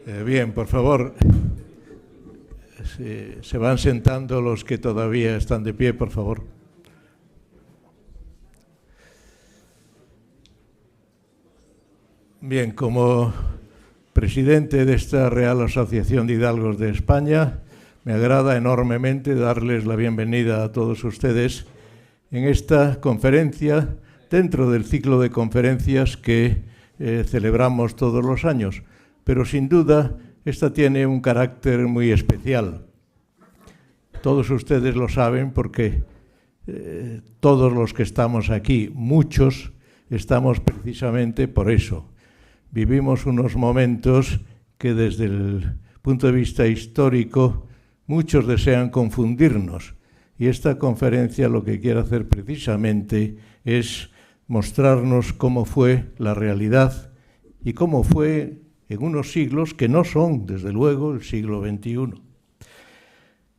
Bien, por favor, se van sentando los que todavía están de pie, por favor. Bien, como presidente de esta Real Asociación de Hidalgos de España, me agrada enormemente darles la bienvenida a todos ustedes en esta conferencia, dentro del ciclo de conferencias que celebramos todos los años. Pero sin duda, esta tiene un carácter muy especial. Todos ustedes lo saben porque todos los que estamos aquí, muchos, estamos precisamente por eso. Vivimos unos momentos que desde el punto de vista histórico muchos desean confundirnos. Y esta conferencia lo que quiere hacer precisamente es mostrarnos cómo fue la realidad y cómo fue en unos siglos que no son, desde luego, el siglo XXI.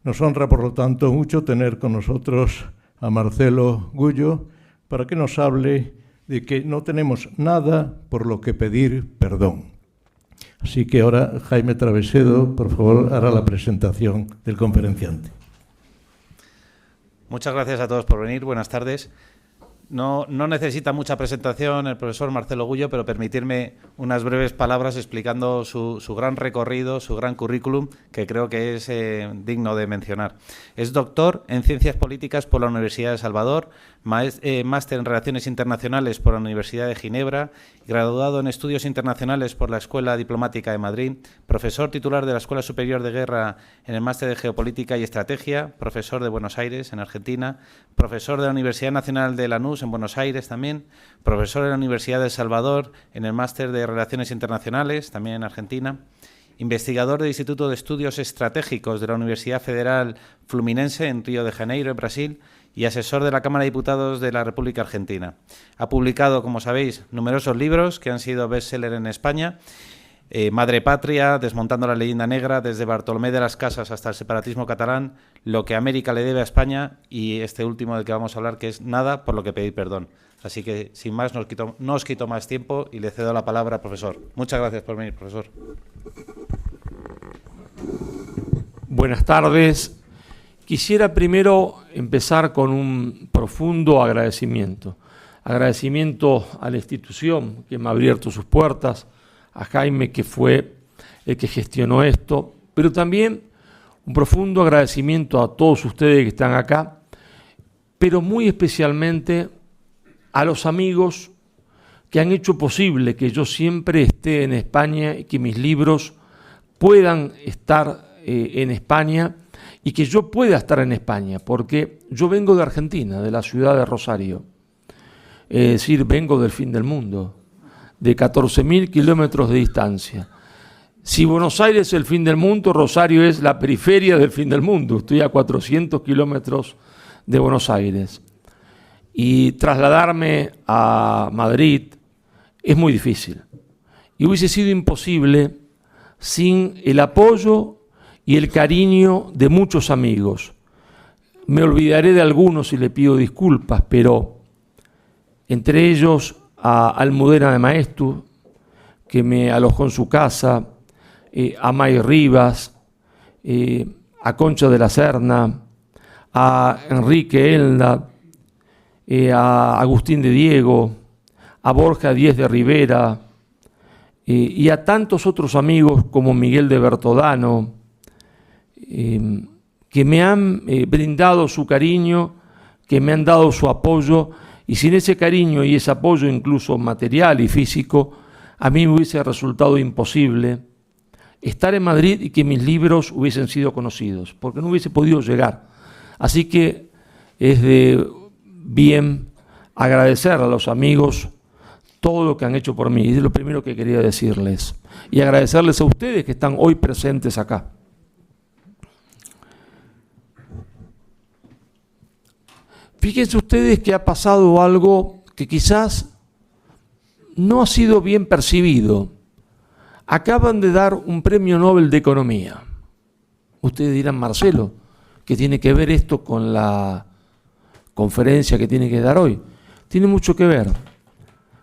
Nos honra, por lo tanto, mucho tener con nosotros a Marcelo Gullo para que nos hable de que no tenemos nada por lo que pedir perdón. Así que ahora Jaime Travesedo, por favor, hará la presentación del conferenciante. Muchas gracias a todos por venir. Buenas tardes. No necesita mucha presentación el profesor Marcelo Gullo, pero permitirme unas breves palabras explicando su gran recorrido, su gran currículum, que creo que es digno de mencionar. Es doctor en Ciencias Políticas por la Universidad de Salvador, máster en Relaciones Internacionales por la Universidad de Ginebra, graduado en Estudios Internacionales por la Escuela Diplomática de Madrid, profesor titular de la Escuela Superior de Guerra en el máster de Geopolítica y Estrategia, profesor de Buenos Aires, en Argentina, profesor de la Universidad Nacional de Lanús, en Buenos Aires también, profesor en la Universidad de El Salvador, en el máster de Relaciones Internacionales, también en Argentina, investigador del Instituto de Estudios Estratégicos de la Universidad Federal Fluminense en Río de Janeiro, en Brasil, y asesor de la Cámara de Diputados de la República Argentina. Ha publicado, como sabéis, numerosos libros que han sido bestseller en España: Madre Patria, Desmontando la leyenda negra, desde Bartolomé de las Casas hasta el separatismo catalán, Lo que América le debe a España, y este último del que vamos a hablar, que es Nada por lo que pedir perdón. Así que, sin más, no os quito más tiempo y le cedo la palabra al profesor. Muchas gracias por venir, profesor. Buenas tardes. Quisiera primero empezar con un profundo agradecimiento. Agradecimiento a la institución que me ha abierto sus puertas, a Jaime, que fue el que gestionó esto, pero también un profundo agradecimiento a todos ustedes que están acá, pero muy especialmente a los amigos que han hecho posible que yo siempre esté en España y que mis libros puedan estar en España y que yo pueda estar en España, porque yo vengo de Argentina, de la ciudad de Rosario, es decir, vengo del fin del mundo, de 14.000 kilómetros de distancia. Si Buenos Aires es el fin del mundo, Rosario es la periferia del fin del mundo. Estoy a 400 kilómetros de Buenos Aires. Y trasladarme a Madrid es muy difícil. Y hubiese sido imposible sin el apoyo y el cariño de muchos amigos. Me olvidaré de algunos y le pido disculpas, pero entre ellos a Almudena de Maestu, que me alojó en su casa, a May Rivas, a Concha de la Serna, a Enrique Elda, a Agustín de Diego, a Borja Díez de Rivera, y a tantos otros amigos como Miguel de Bertodano, que me han brindado su cariño, que me han dado su apoyo, y sin ese cariño y ese apoyo incluso material y físico, a mí me hubiese resultado imposible estar en Madrid y que mis libros hubiesen sido conocidos, porque no hubiese podido llegar. Así que es de bien agradecer a los amigos todo lo que han hecho por mí, y es lo primero que quería decirles, y agradecerles a ustedes que están hoy presentes acá. Fíjense ustedes que ha pasado algo que quizás no ha sido bien percibido. Acaban de dar un premio Nobel de Economía. Ustedes dirán, Marcelo, ¿qué tiene que ver esto con la conferencia que tiene que dar hoy? Tiene mucho que ver.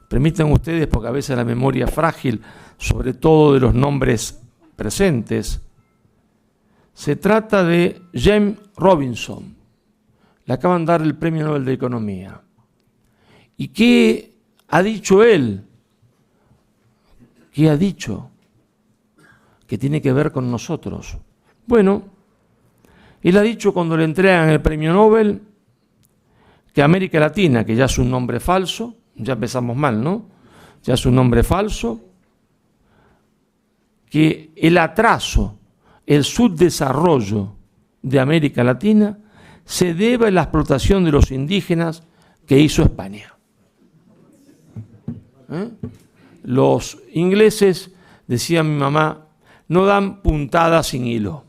Permitan ustedes, porque a veces la memoria es frágil, sobre todo de los nombres presentes, se trata de James Robinson. Le acaban de dar el Premio Nobel de Economía. ¿Y qué ha dicho él? ¿Qué ha dicho? Que tiene que ver con nosotros. Bueno, él ha dicho cuando le entregan el Premio Nobel que América Latina, que ya es un nombre falso, ya empezamos mal, ¿no? Ya es un nombre falso, que el atraso, el subdesarrollo de América Latina se debe a la explotación de los indígenas que hizo España. Los ingleses, decía mi mamá, no dan puntadas sin hilo,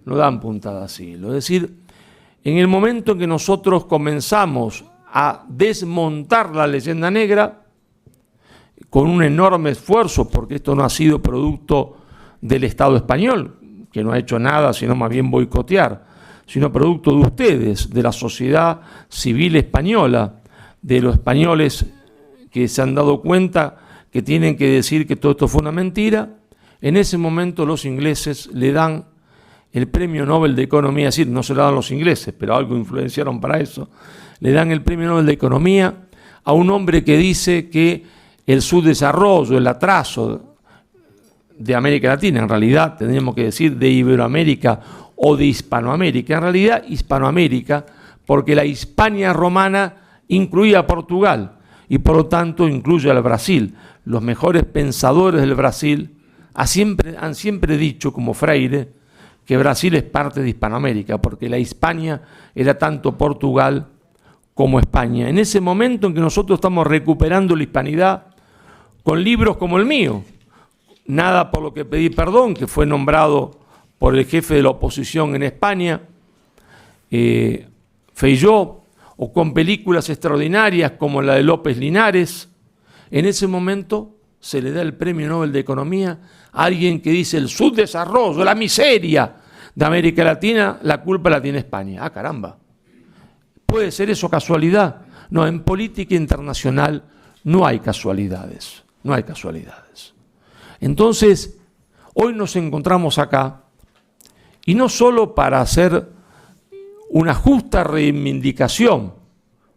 no dan puntadas sin hilo. Es decir, en el momento en que nosotros comenzamos a desmontar la leyenda negra, con un enorme esfuerzo, porque esto no ha sido producto del Estado español, que no ha hecho nada, sino más bien boicotear, sino producto de ustedes, de la sociedad civil española, de los españoles que se han dado cuenta que tienen que decir que todo esto fue una mentira. En ese momento los ingleses le dan el Premio Nobel de Economía, es decir, no se lo dan los ingleses, pero algo influenciaron para eso, le dan el Premio Nobel de Economía a un hombre que dice que el subdesarrollo, el atraso de América Latina, en realidad tendríamos que decir de Iberoamérica o de Hispanoamérica, en realidad Hispanoamérica, porque la Hispania romana incluía a Portugal y por lo tanto incluye al Brasil. Los mejores pensadores del Brasil han siempre dicho, como Freire, que Brasil es parte de Hispanoamérica, porque la Hispania era tanto Portugal como España. En ese momento en que nosotros estamos recuperando la hispanidad con libros como el mío, Nada por lo que pedí perdón, que fue nombrado por el jefe de la oposición en España, Feijóo, o con películas extraordinarias como la de López Linares, en ese momento se le da el Premio Nobel de Economía a alguien que dice el subdesarrollo, la miseria de América Latina, la culpa la tiene España. ¡Ah, caramba! ¿Puede ser eso casualidad? No, en política internacional no hay casualidades, no hay casualidades. Entonces, hoy nos encontramos acá, y no solo para hacer una justa reivindicación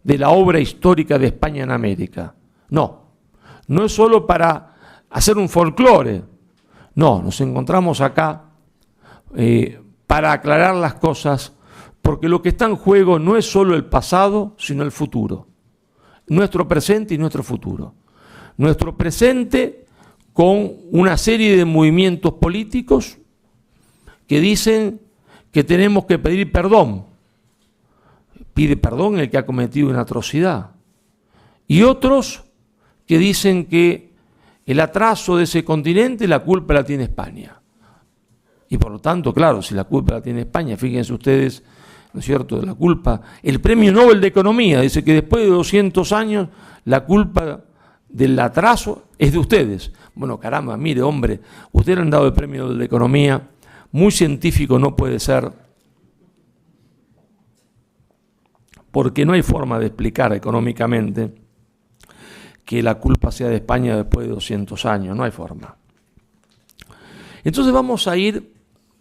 de la obra histórica de España en América, no es solo para hacer un folclore, no, nos encontramos acá para aclarar las cosas, porque lo que está en juego no es solo el pasado, sino el futuro, nuestro presente y nuestro futuro. Nuestro presente con una serie de movimientos políticos que dicen que tenemos que pedir perdón. Pide perdón el que ha cometido una atrocidad. Y otros que dicen que el atraso de ese continente, la culpa la tiene España. Y por lo tanto, claro, si la culpa la tiene España, fíjense ustedes, ¿no es cierto?, de la culpa. El Premio Nobel de Economía dice que después de 200 años la culpa del atraso es de ustedes. Bueno, caramba, mire, hombre, ustedes han dado el Premio Nobel de Economía, muy científico no puede ser, porque no hay forma de explicar económicamente que la culpa sea de España después de 200 años, no hay forma. Entonces vamos a ir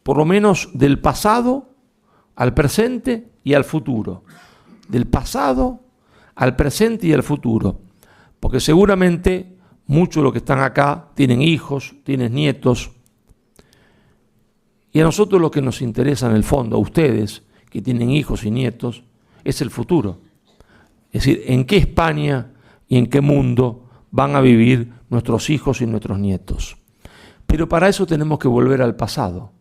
por lo menos del pasado al presente y al futuro. Del pasado al presente y al futuro. Porque seguramente muchos de los que están acá tienen hijos, tienen nietos. Y a nosotros lo que nos interesa en el fondo, a ustedes que tienen hijos y nietos, es el futuro. Es decir, en qué España y en qué mundo van a vivir nuestros hijos y nuestros nietos. Pero para eso tenemos que volver al pasado,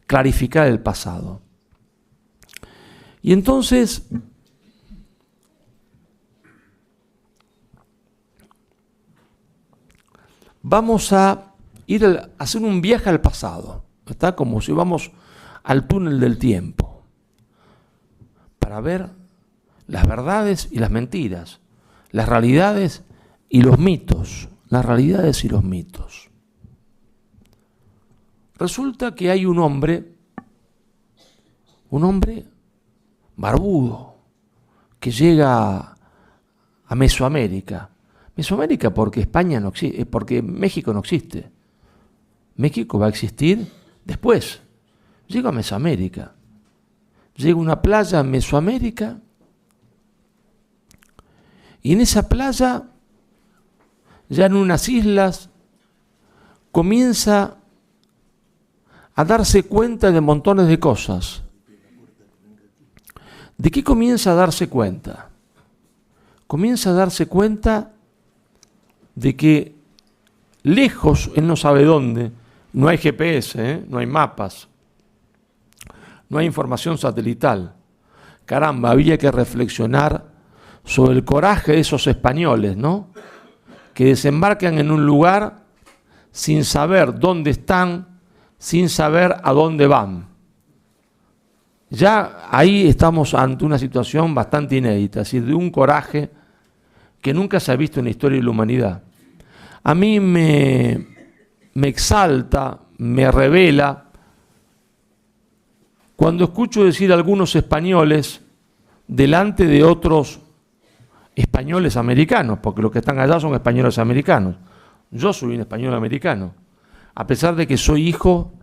clarificar el pasado. Y entonces, vamos a ir a hacer un viaje al pasado, ¿está? Como si vamos al túnel del tiempo, para ver las verdades y las mentiras, las realidades y los mitos, las realidades y los mitos. Resulta que hay un hombre barbudo, que llega a Mesoamérica. Mesoamérica porque España no existe, porque México no existe. México va a existir Después, llego a Mesoamérica. Llego a una playa en Mesoamérica y en esa playa, ya en unas islas, comienza a darse cuenta de montones de cosas. ¿De qué comienza a darse cuenta? Comienza a darse cuenta de que lejos, él no sabe dónde, no hay GPS, no hay mapas, no hay información satelital. Caramba, había que reflexionar sobre el coraje de esos españoles, ¿no? Que desembarcan en un lugar sin saber dónde están, sin saber a dónde van. Ya ahí estamos ante una situación bastante inédita, es decir, de un coraje que nunca se ha visto en la historia de la humanidad. A mí me exalta, me revela, cuando escucho decir a algunos españoles delante de otros españoles americanos, porque los que están allá son españoles americanos. Yo soy un español americano, a pesar de que soy hijo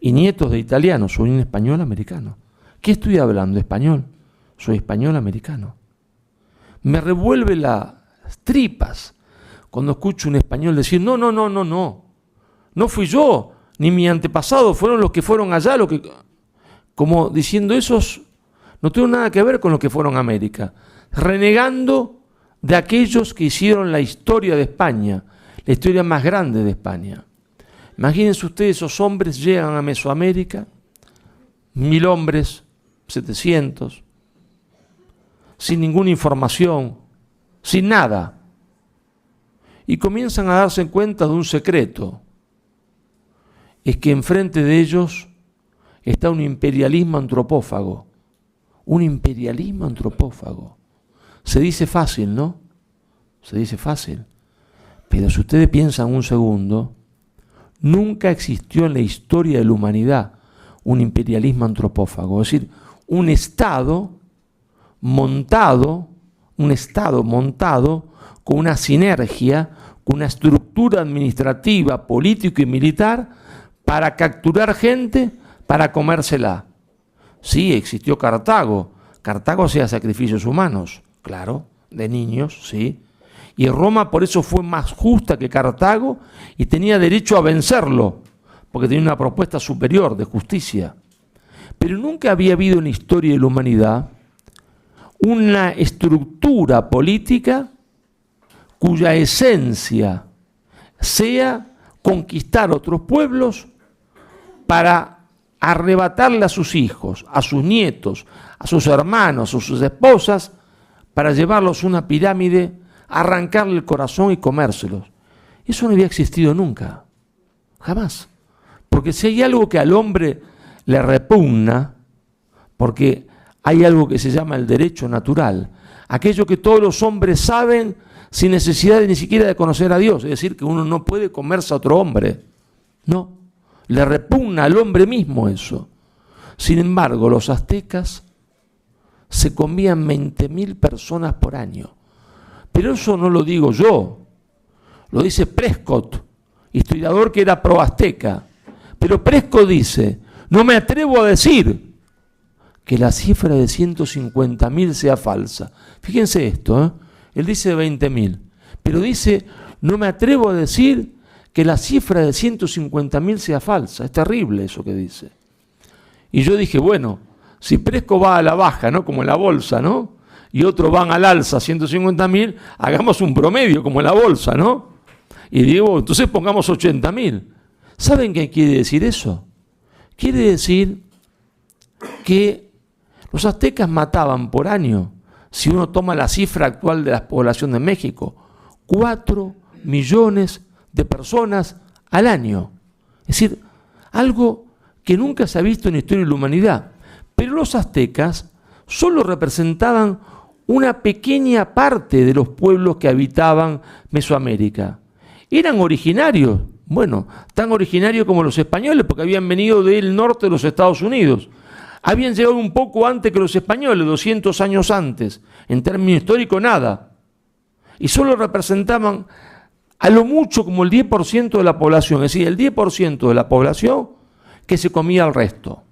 y nieto de italianos, soy un español americano. ¿Qué estoy hablando? Español. Soy español americano. Me revuelve las tripas cuando escucho un español decir, no fui yo, ni mi antepasado, fueron los que fueron allá, como diciendo, esos no tienen nada que ver con los que fueron a América, renegando de aquellos que hicieron la historia de España, la historia más grande de España. Imagínense ustedes, esos hombres llegan a Mesoamérica, 1000 hombres, 700, sin ninguna información, sin nada, y comienzan a darse cuenta de un secreto, es que enfrente de ellos está un imperialismo antropófago, Se dice fácil, ¿no? Se dice fácil, pero si ustedes piensan un segundo, nunca existió en la historia de la humanidad un imperialismo antropófago, es decir, un Estado montado con una sinergia, con una estructura administrativa, política y militar para capturar gente, para comérsela. Sí, existió Cartago. Cartago hacía sacrificios humanos, claro, de niños, sí. Y Roma por eso fue más justa que Cartago y tenía derecho a vencerlo, porque tenía una propuesta superior de justicia. Pero nunca había habido en la historia de la humanidad una estructura política cuya esencia sea conquistar otros pueblos para arrebatarle a sus hijos, a sus nietos, a sus hermanos, a sus esposas, para llevarlos a una pirámide, arrancarle el corazón y comérselos. Eso no había existido nunca, jamás. Porque si hay algo que al hombre le repugna, porque hay algo que se llama el derecho natural, aquello que todos los hombres saben sin necesidad ni siquiera de conocer a Dios, es decir, que uno no puede comerse a otro hombre, no, le repugna al hombre mismo eso. Sin embargo, los aztecas se comían 20.000 personas por año, pero eso no lo digo yo, lo dice Prescott, historiador que era pro-azteca, pero Prescott dice, no me atrevo a decir que la cifra de 150.000 sea falsa. Fíjense esto, él dice 20.000, pero dice, no me atrevo a decir que la cifra de 150.000 sea falsa. Es terrible eso que dice. Y yo dije, bueno, si Prescott va a la baja, ¿no? Como en la bolsa, ¿no? Y otros van al alza, 150.000, hagamos un promedio como en la bolsa, ¿no? Y digo, entonces pongamos 80.000. ¿Saben qué quiere decir eso? Quiere decir que los aztecas mataban por año, si uno toma la cifra actual de la población de México, 4 millones de personas al año. Es decir, algo que nunca se ha visto en la historia de la humanidad. Pero los aztecas solo representaban una pequeña parte de los pueblos que habitaban Mesoamérica. Eran originarios, bueno, tan originarios como los españoles, porque habían venido del norte de los Estados Unidos. Habían llegado un poco antes que los españoles, 200 años antes. En términos históricos, nada. Y solo representaban a lo mucho como el 10% de la población. Es decir, el 10% de la población que se comía al resto.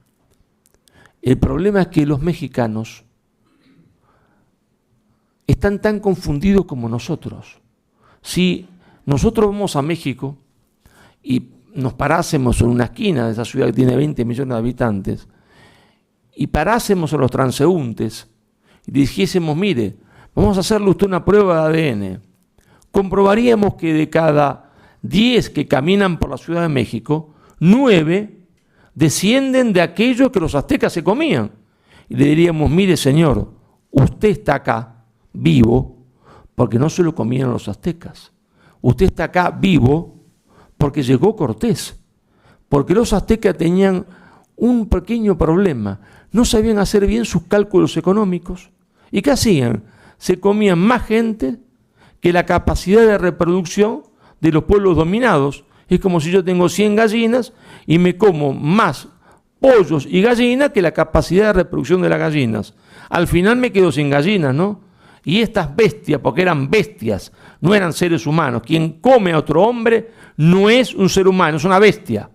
El problema es que los mexicanos están tan confundidos como nosotros. Si nosotros vamos a México y nos parásemos en una esquina de esa ciudad que tiene 20 millones de habitantes y parásemos a los transeúntes y dijésemos, mire, vamos a hacerle usted una prueba de ADN, comprobaríamos que de cada 10 que caminan por la Ciudad de México, 9 descienden de aquello que los aztecas se comían. Y le diríamos, mire señor, usted está acá vivo porque no se lo comían los aztecas. Usted está acá vivo porque llegó Cortés. Porque los aztecas tenían un pequeño problema. No sabían hacer bien sus cálculos económicos. ¿Y qué hacían? Se comían más gente que la capacidad de reproducción de los pueblos dominados. Es como si yo tengo 100 gallinas y me como más pollos y gallinas que la capacidad de reproducción de las gallinas. Al final me quedo sin gallinas, ¿no? Y estas bestias, porque eran bestias, no eran seres humanos. Quien come a otro hombre no es un ser humano, es una bestia.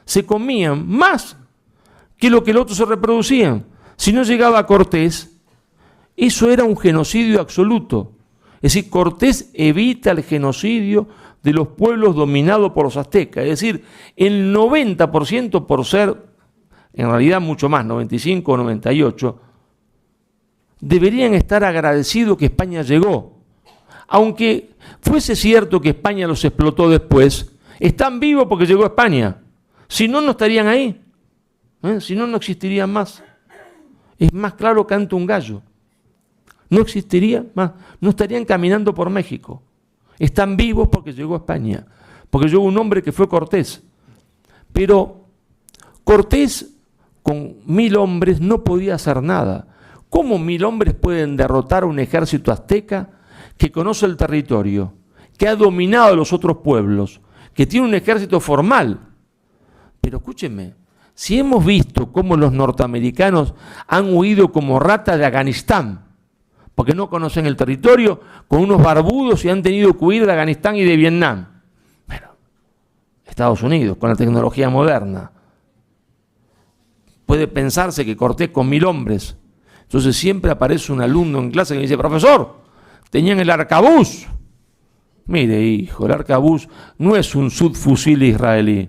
Se comían más que lo que el otro se reproducían. Si no llegaba Cortés, eso era un genocidio absoluto. Es decir, Cortés evita el genocidio de los pueblos dominados por los aztecas. Es decir, el 90% por ser, en realidad mucho más, 95 o 98%, deberían estar agradecidos que España llegó. Aunque fuese cierto que España los explotó después, están vivos porque llegó a España. Si no, no estarían ahí. Si no, no existirían más. Es más claro que canta un gallo. No existiría más. No estarían caminando por México. Están vivos porque llegó a España. Porque llegó un hombre que fue Cortés. Pero Cortés, con 1000 hombres, no podía hacer nada. ¿Cómo 1000 hombres pueden derrotar a un ejército azteca que conoce el territorio, que ha dominado a los otros pueblos, que tiene un ejército formal? Pero escúchenme, si hemos visto cómo los norteamericanos han huido como ratas de Afganistán, porque no conocen el territorio, con unos barbudos y han tenido que huir de Afganistán y de Vietnam. Bueno, Estados Unidos, con la tecnología moderna. Puede pensarse que Cortés con 1000 hombres. Entonces siempre aparece un alumno en clase que me dice, profesor, tenían el arcabuz. Mire, hijo, el arcabuz no es un subfusil israelí.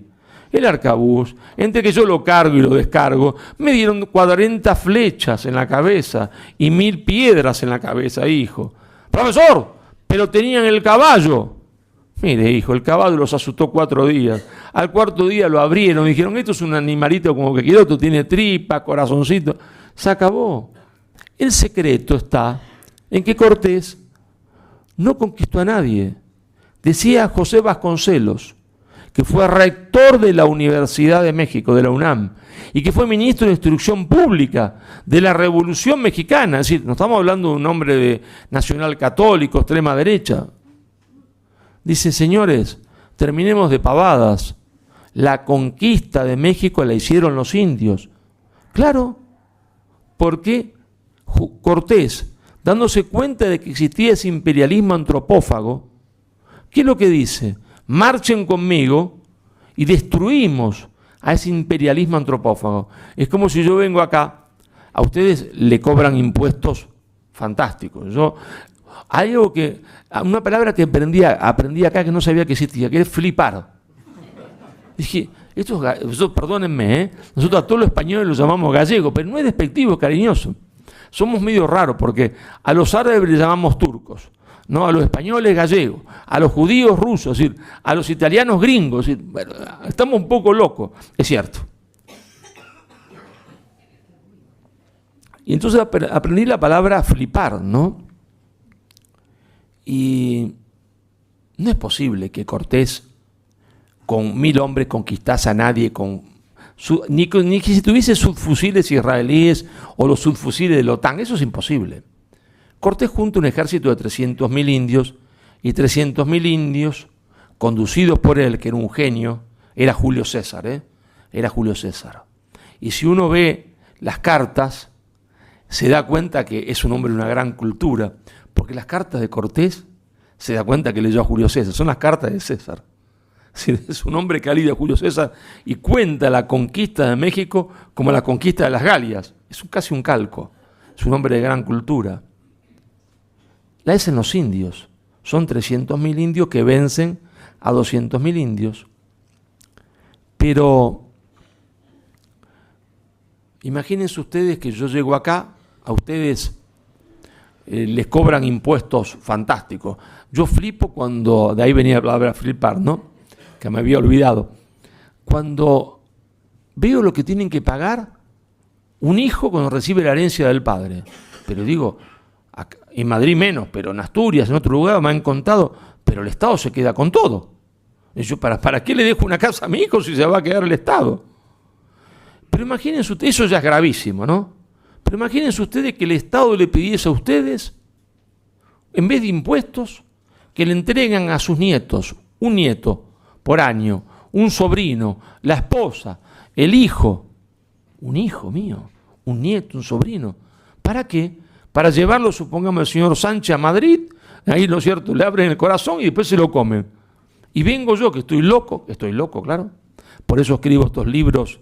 El arcabuz, entre que yo lo cargo y lo descargo, me dieron 40 flechas en la cabeza y 1000 piedras en la cabeza, hijo. Profesor, pero tenían el caballo. Mire, hijo, el caballo los asustó 4 días. Al 4.º día lo abrieron y dijeron, esto es un animalito como que quiero, tiene tripa, corazoncito. Se acabó. El secreto está en que Cortés no conquistó a nadie. Decía José Vasconcelos, que fue rector de la Universidad de México, de la UNAM, y que fue ministro de Instrucción Pública de la Revolución Mexicana. Es decir, no estamos hablando de un hombre de nacional católico, extrema derecha. Dice, señores, terminemos de pavadas. La conquista de México la hicieron los indios. Claro, porque Cortés, dándose cuenta de que existía ese imperialismo antropófago, ¿qué es lo que dice? Marchen conmigo y destruimos a ese imperialismo antropófago. Es como si yo vengo acá, a ustedes le cobran impuestos fantásticos. Una palabra que aprendí acá que no sabía que existía, que es flipar. Dije, perdónenme, nosotros a todos los españoles los llamamos gallegos, pero no es despectivo, es cariñoso. Somos medio raros porque a los árabes les llamamos turcos, ¿no? A los españoles gallegos, a los judíos rusos, es decir, a los italianos gringos. Es decir, bueno, estamos un poco locos, es cierto. Y entonces aprendí la palabra flipar, ¿no? Y no es posible que Cortés con 1000 hombres conquistase a nadie, ni que si tuviese subfusiles israelíes o los subfusiles de la OTAN. Eso es imposible. Cortés junta un ejército de 300.000 indios, y 300.000 indios, conducidos por él, que era un genio, era Julio César, era Julio César. Y si uno ve las cartas, se da cuenta que es un hombre de una gran cultura, porque las cartas de Cortés se da cuenta que leyó a Julio César, son las cartas de César. Es un hombre que alivia a Julio César y cuenta la conquista de México como la conquista de las Galias. Es casi un calco. Es un hombre de gran cultura. La hacen los indios. Son 300.000 indios que vencen a 200.000 indios. Pero imagínense ustedes que yo llego acá, a ustedes les cobran impuestos fantásticos. Yo flipo cuando, de ahí venía la palabra flipar, ¿no? Que me había olvidado. Cuando veo lo que tienen que pagar un hijo cuando recibe la herencia del padre. Pero digo, acá, en Madrid menos, pero en Asturias, en otro lugar me han contado, pero el Estado se queda con todo. Y yo, ¿para qué le dejo una casa a mi hijo si se va a quedar el Estado? Pero imagínense ustedes, eso ya es gravísimo, ¿no? Pero imagínense ustedes que el Estado le pidiese a ustedes, en vez de impuestos, que le entregan a sus nietos, un nieto por año, un sobrino, la esposa, el hijo, un hijo mío, un nieto, un sobrino. ¿Para qué? Para llevarlo, supongamos, el señor Sánchez a Madrid, ahí, ¿no es cierto?, le abren el corazón y después se lo comen. Y vengo yo, que estoy loco, claro, por eso escribo estos libros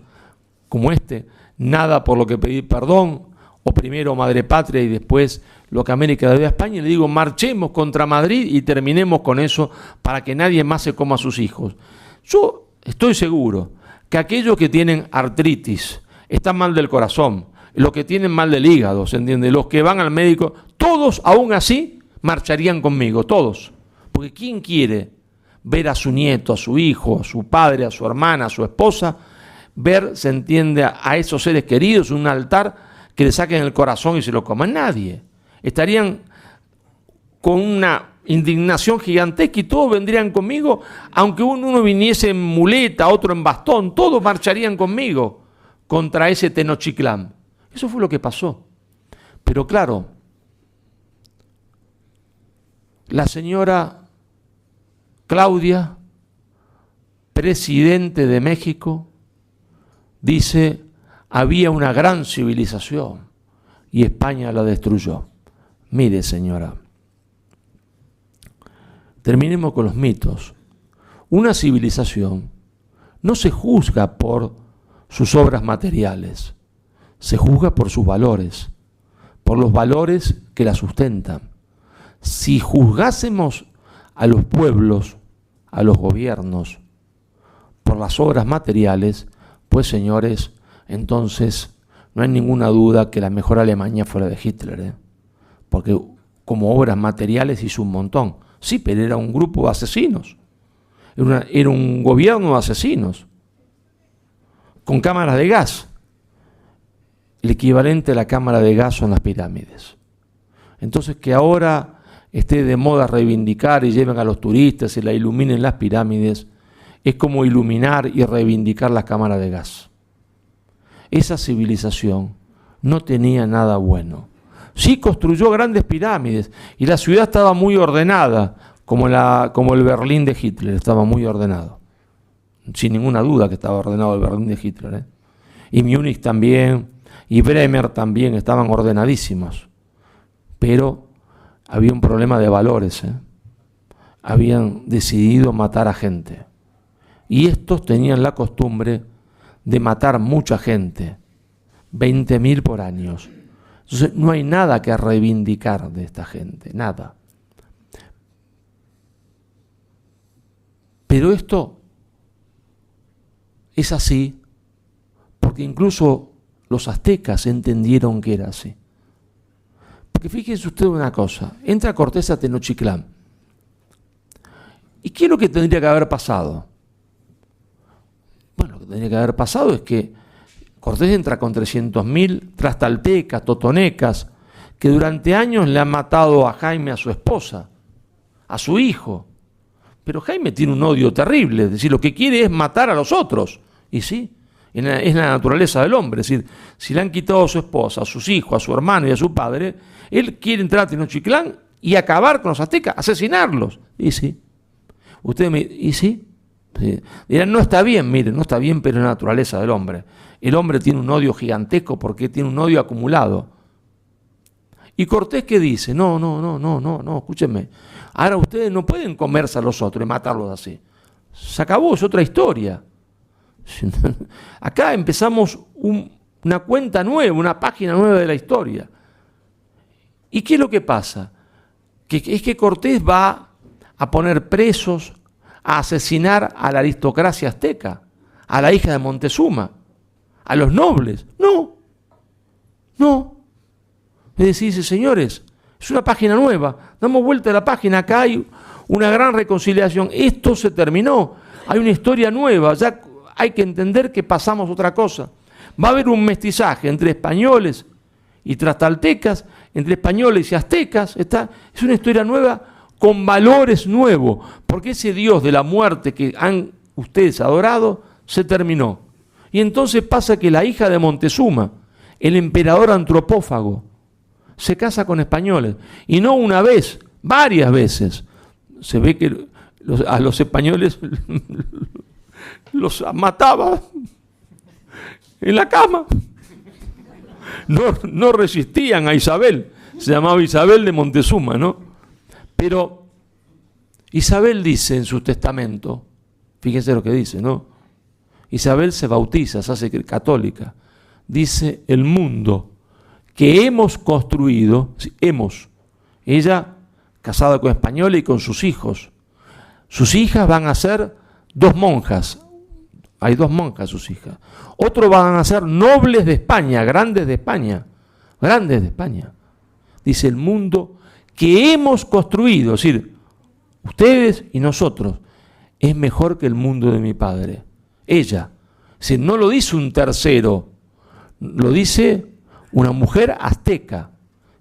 como este, Nada por lo que pedir perdón, o primero Madre Patria y después Lo que América debe a España, y le digo, marchemos contra Madrid y terminemos con eso para que nadie más se coma a sus hijos. Yo estoy seguro que aquellos que tienen artritis, están mal del corazón, los que tienen mal del hígado, ¿se entiende?, los que van al médico, todos aún así marcharían conmigo, todos. Porque ¿quién quiere ver a su nieto, a su hijo, a su padre, a su hermana, a su esposa, ver, se entiende, a esos seres queridos en un altar que le saquen el corazón y se lo coman? Nadie. Estarían con una indignación gigantesca y todos vendrían conmigo, aunque uno viniese en muleta, otro en bastón, todos marcharían conmigo contra ese Tenochtitlán. Eso fue lo que pasó. Pero claro, la señora Claudia, presidente de México, dice, había una gran civilización y España la destruyó. Mire, señora, terminemos con los mitos. Una civilización no se juzga por sus obras materiales, se juzga por sus valores, por los valores que la sustentan. Si juzgásemos a los pueblos, a los gobiernos, por las obras materiales, pues señores, entonces no hay ninguna duda que la mejor Alemania fuera de Hitler, porque como obras materiales hizo un montón. Sí, pero era un grupo de asesinos, era un gobierno de asesinos, con cámaras de gas. El equivalente a la cámara de gas son las pirámides. Entonces, que ahora esté de moda reivindicar y lleven a los turistas y la iluminen las pirámides, es como iluminar y reivindicar las cámaras de gas. Esa civilización no tenía nada bueno. Sí construyó grandes pirámides y la ciudad estaba muy ordenada, como el Berlín de Hitler, estaba muy ordenado. Sin ninguna duda que estaba ordenado el Berlín de Hitler. Y Múnich también, y Bremer también, estaban ordenadísimos. Pero había un problema de valores. Habían decidido matar a gente. Y estos tenían la costumbre de matar mucha gente, 20.000 por año. Entonces no hay nada que reivindicar de esta gente, nada. Pero esto es así porque incluso los aztecas entendieron que era así. Porque fíjense usted una cosa, entra Cortés a Tenochtitlán. ¿Y qué es lo que tendría que haber pasado? Bueno, lo que tendría que haber pasado es que Cortés entra con 300.000 tlaxcaltecas, totonecas, que durante años le han matado a Jaime, a su esposa, a su hijo. Pero Jaime tiene un odio terrible, es decir, lo que quiere es matar a los otros. Y sí, es la naturaleza del hombre, es decir, si le han quitado a su esposa, a sus hijos, a su hermano y a su padre, él quiere entrar a Tenochtitlán y acabar con los aztecas, asesinarlos. Y sí, y sí. Sí. Dirán, no está bien, miren, no está bien, pero es la naturaleza del hombre. El hombre tiene un odio gigantesco porque tiene un odio acumulado. ¿Y Cortés qué dice? No, escúchenme. Ahora ustedes no pueden comerse a los otros y matarlos así. se acabó, es otra historia. Acá empezamos una cuenta nueva, una página nueva de la historia. ¿Y qué es lo que pasa? Es que Cortés va a poner presos, a asesinar a la aristocracia azteca, a la hija de Montezuma, a los nobles. No. Es decir, dice, señores, es una página nueva, damos vuelta a la página, acá hay una gran reconciliación, esto se terminó, hay una historia nueva, ya hay que entender que pasamos otra cosa. Va a haber un mestizaje entre españoles y tlaxcaltecas, entre españoles y aztecas, es una historia nueva con valores nuevos, porque ese Dios de la muerte que han ustedes adorado se terminó. Y entonces pasa que la hija de Montezuma, el emperador antropófago, se casa con españoles, y no una vez, varias veces. Se ve que a los españoles los mataba en la cama. No resistían a Isabel, se llamaba Isabel de Montezuma, ¿no? Pero Isabel dice en su testamento, fíjense lo que dice, ¿no? Isabel se bautiza, se hace católica, dice, el mundo que hemos construido, ella casada con españoles y con sus hijos. Sus hijas van a ser 2 monjas, hay 2 monjas sus hijas. Otros van a ser nobles de España, grandes de España. Dice, el mundo que hemos construido, es decir, ustedes y nosotros, es mejor que el mundo de mi padre. Ella, es decir, no lo dice un tercero, lo dice una mujer azteca.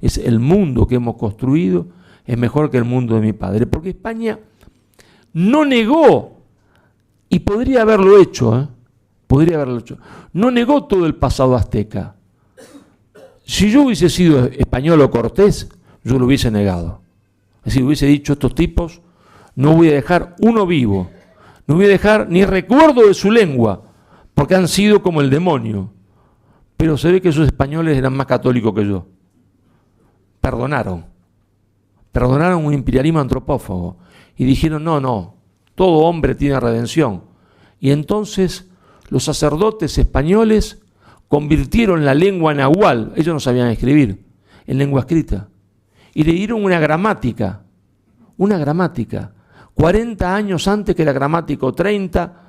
Es el mundo que hemos construido es mejor que el mundo de mi padre, porque España no negó, y podría haberlo hecho, no negó todo el pasado azteca. Si yo hubiese sido español o Cortés, yo lo hubiese negado. Es decir, hubiese dicho, estos tipos no voy a dejar uno vivo, no voy a dejar ni recuerdo de su lengua, porque han sido como el demonio. Pero se ve que esos españoles eran más católicos que yo. Perdonaron un imperialismo antropófago y dijeron, no, todo hombre tiene redención. Y entonces los sacerdotes españoles convirtieron la lengua nahual, ellos no sabían escribir, en lengua escrita, y le dieron una gramática, 40 años antes que la gramática, o 30,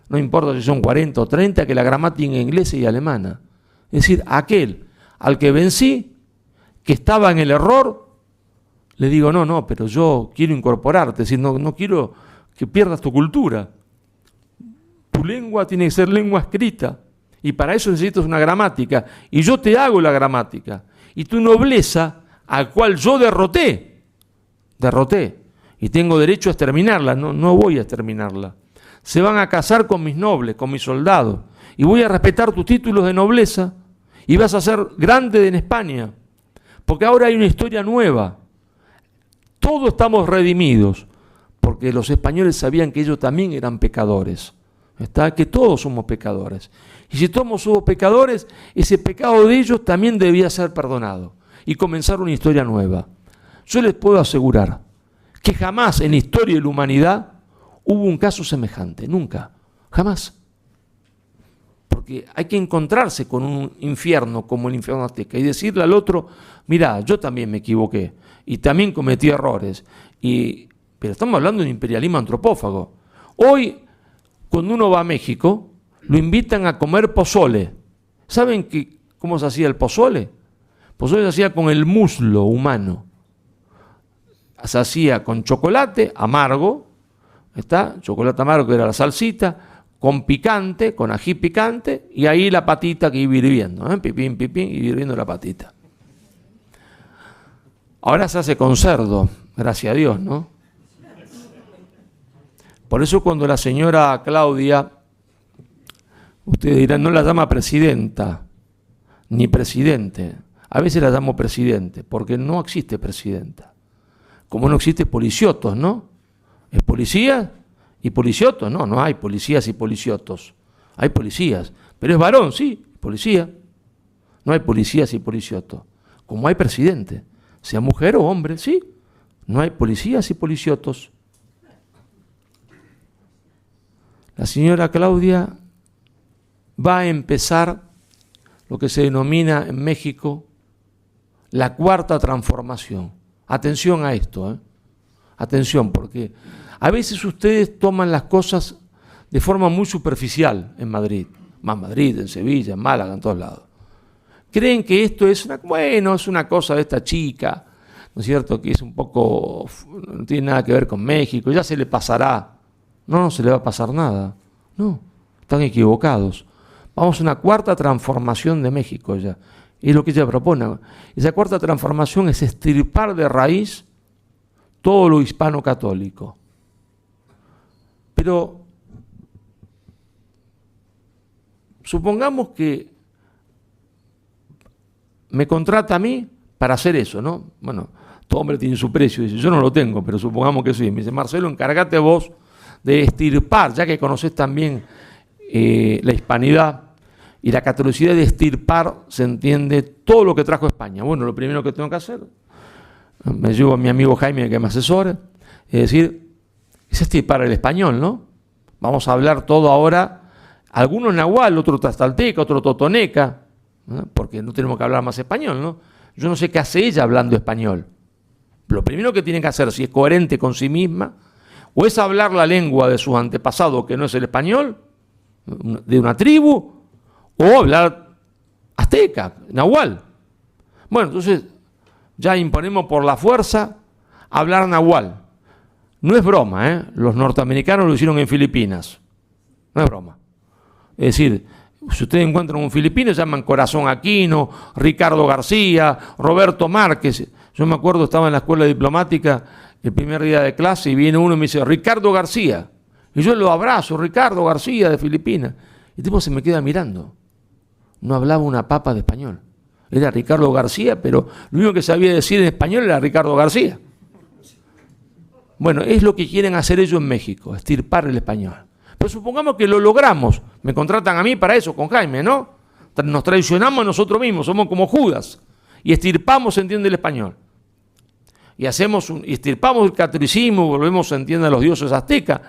no importa si son 40 o 30, que la gramática inglesa y alemana. Es decir, aquel al que vencí, que estaba en el error, le digo, no, pero yo quiero incorporarte, es decir, no quiero que pierdas tu cultura. Tu lengua tiene que ser lengua escrita, y para eso necesitas una gramática, y yo te hago la gramática. Y tu nobleza, al cual yo derroté, y tengo derecho a exterminarla, no voy a exterminarla. Se van a casar con mis nobles, con mis soldados, y voy a respetar tus títulos de nobleza, y vas a ser grande en España, porque ahora hay una historia nueva. Todos estamos redimidos, porque los españoles sabían que ellos también eran pecadores, que todos somos pecadores. Y si todos somos pecadores, ese pecado de ellos también debía ser perdonado, y comenzar una historia nueva. Yo les puedo asegurar que jamás en la historia de la humanidad hubo un caso semejante, nunca, jamás. Porque hay que encontrarse con un infierno como el infierno azteca y decirle al otro, mirá, yo también me equivoqué y también cometí errores. Pero estamos hablando de un imperialismo antropófago. Hoy, cuando uno va a México, lo invitan a comer pozole. ¿Saben cómo se hacía el pozole? El pozole se hacía con el muslo humano. Se hacía con chocolate amargo, chocolate amargo que era la salsita, con picante, con ají picante, y ahí la patita que iba hirviendo, pipín, y hirviendo la patita. Ahora se hace con cerdo, gracias a Dios, ¿no? Por eso cuando la señora Claudia, ustedes dirán, no la llama presidenta, ni presidente, a veces la llamo presidente, porque no existe presidenta. Como no existe policiotos, ¿no? ¿Es policía? ¿Y policiotos? No hay policías y policiotos. Hay policías, pero es varón, sí, policía. No hay policías y policiotos. Como hay presidente, sea mujer o hombre, sí. No hay policías y policiotos. La señora Claudia va a empezar lo que se denomina en México la cuarta transformación. Atención a esto, atención, porque a veces ustedes toman las cosas de forma muy superficial en Madrid, más Madrid, en Sevilla, en Málaga, en todos lados. Creen que esto es una cosa de esta chica, ¿no es cierto?, que es un poco, no tiene nada que ver con México, ya se le pasará. No se le va a pasar nada. No, están equivocados. Vamos a una cuarta transformación de México ya. Es lo que ella propone. Esa cuarta transformación es extirpar de raíz todo lo hispano católico. Pero supongamos que me contrata a mí para hacer eso, ¿no? Bueno, todo hombre tiene su precio, dice, yo no lo tengo, pero supongamos que sí. Me dice, Marcelo, encárgate vos de extirpar, ya que conocés también la hispanidad y la catolicidad, de extirpar, se entiende, todo lo que trajo España. Bueno, lo primero que tengo que hacer, me llevo a mi amigo Jaime que me asesore, es decir, es extirpar el español, ¿no? Vamos a hablar todo ahora, algunos nahual, otro tlaxcalteca, otro totoneca, ¿no? Porque no tenemos que hablar más español, ¿no? Yo no sé qué hace ella hablando español. Lo primero que tiene que hacer, si es coherente con sí misma, o es hablar la lengua de sus antepasados, que no es el español, de una tribu, o hablar azteca, nahual. Bueno, entonces ya imponemos por la fuerza hablar nahual. No es broma, ¿eh? Los norteamericanos lo hicieron en Filipinas. No es broma. Es decir, si ustedes encuentran un filipino, se llaman Corazón Aquino, Ricardo García, Roberto Márquez. Yo me acuerdo, estaba en la escuela diplomática el primer día de clase y viene uno y me dice, Ricardo García. Y yo lo abrazo, Ricardo García de Filipinas. Y el tipo se me queda mirando. No hablaba una papa de español. Era Ricardo García, pero lo único que sabía decir en español era Ricardo García. Bueno, es lo que quieren hacer ellos en México, extirpar el español. Pero supongamos que lo logramos. Me contratan a mí para eso, con Jaime, ¿no? Nos traicionamos a nosotros mismos, somos como Judas. Y extirpamos, se entiende, el español. Y extirpamos el catolicismo, volvemos, se entiende, a los dioses aztecas.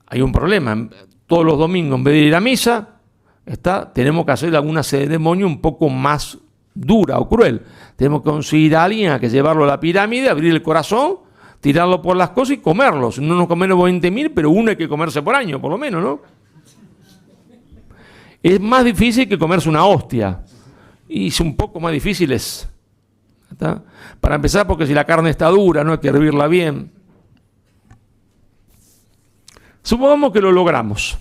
Hay un problema. Todos los domingos, en vez de ir a misa, tenemos que hacer alguna ceremonia un poco más dura o cruel. Tenemos que conseguir a alguien a que llevarlo a la pirámide, abrir el corazón, tirarlo por las cosas y comerlos. No nos comemos 20.000, pero uno hay que comerse por año, por lo menos, ¿no? Es más difícil que comerse una hostia. Y es un poco más difícil ¿está? Para empezar, porque si la carne está dura, no hay que hervirla bien. Supongamos que lo logramos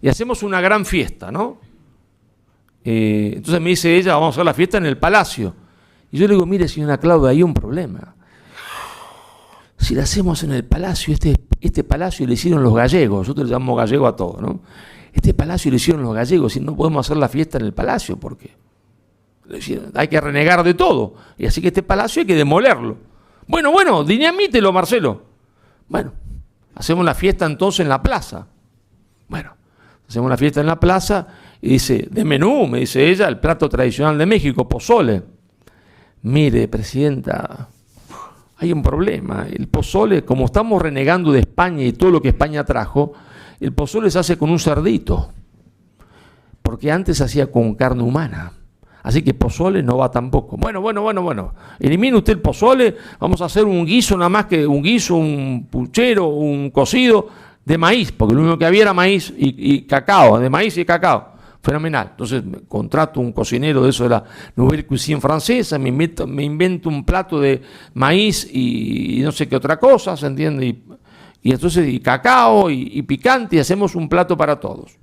y hacemos una gran fiesta, ¿no? Entonces me dice ella, vamos a hacer la fiesta en el palacio. Y yo le digo, mire, señora Claudia, hay un problema. Si la hacemos en el palacio, este palacio le hicieron los gallegos, nosotros le llamamos gallego a todo, ¿no? Este palacio le hicieron los gallegos y no podemos hacer la fiesta en el palacio, ¿por qué? Hay que renegar de todo, y así que este palacio hay que demolerlo. Bueno, dinamítelo, Marcelo. Bueno, hacemos la fiesta entonces en la plaza. Bueno, hacemos la fiesta en la plaza y dice, de menú, me dice ella, el plato tradicional de México, pozole. Mire, presidenta, hay un problema. El pozole, como estamos renegando de España y todo lo que España trajo, el pozole se hace con un cerdito, porque antes se hacía con carne humana. Así que pozole no va tampoco. Bueno. Elimine usted el pozole, vamos a hacer un guiso, nada más que un guiso, un puchero, un cocido de maíz, porque lo único que había era maíz y cacao, de maíz y cacao. Fenomenal. Entonces contrato un cocinero de eso de la Nouvelle Cuisine francesa, me invento un plato de maíz y no sé qué otra cosa, ¿se entiende? Y entonces, y cacao y picante, y hacemos un plato para todos.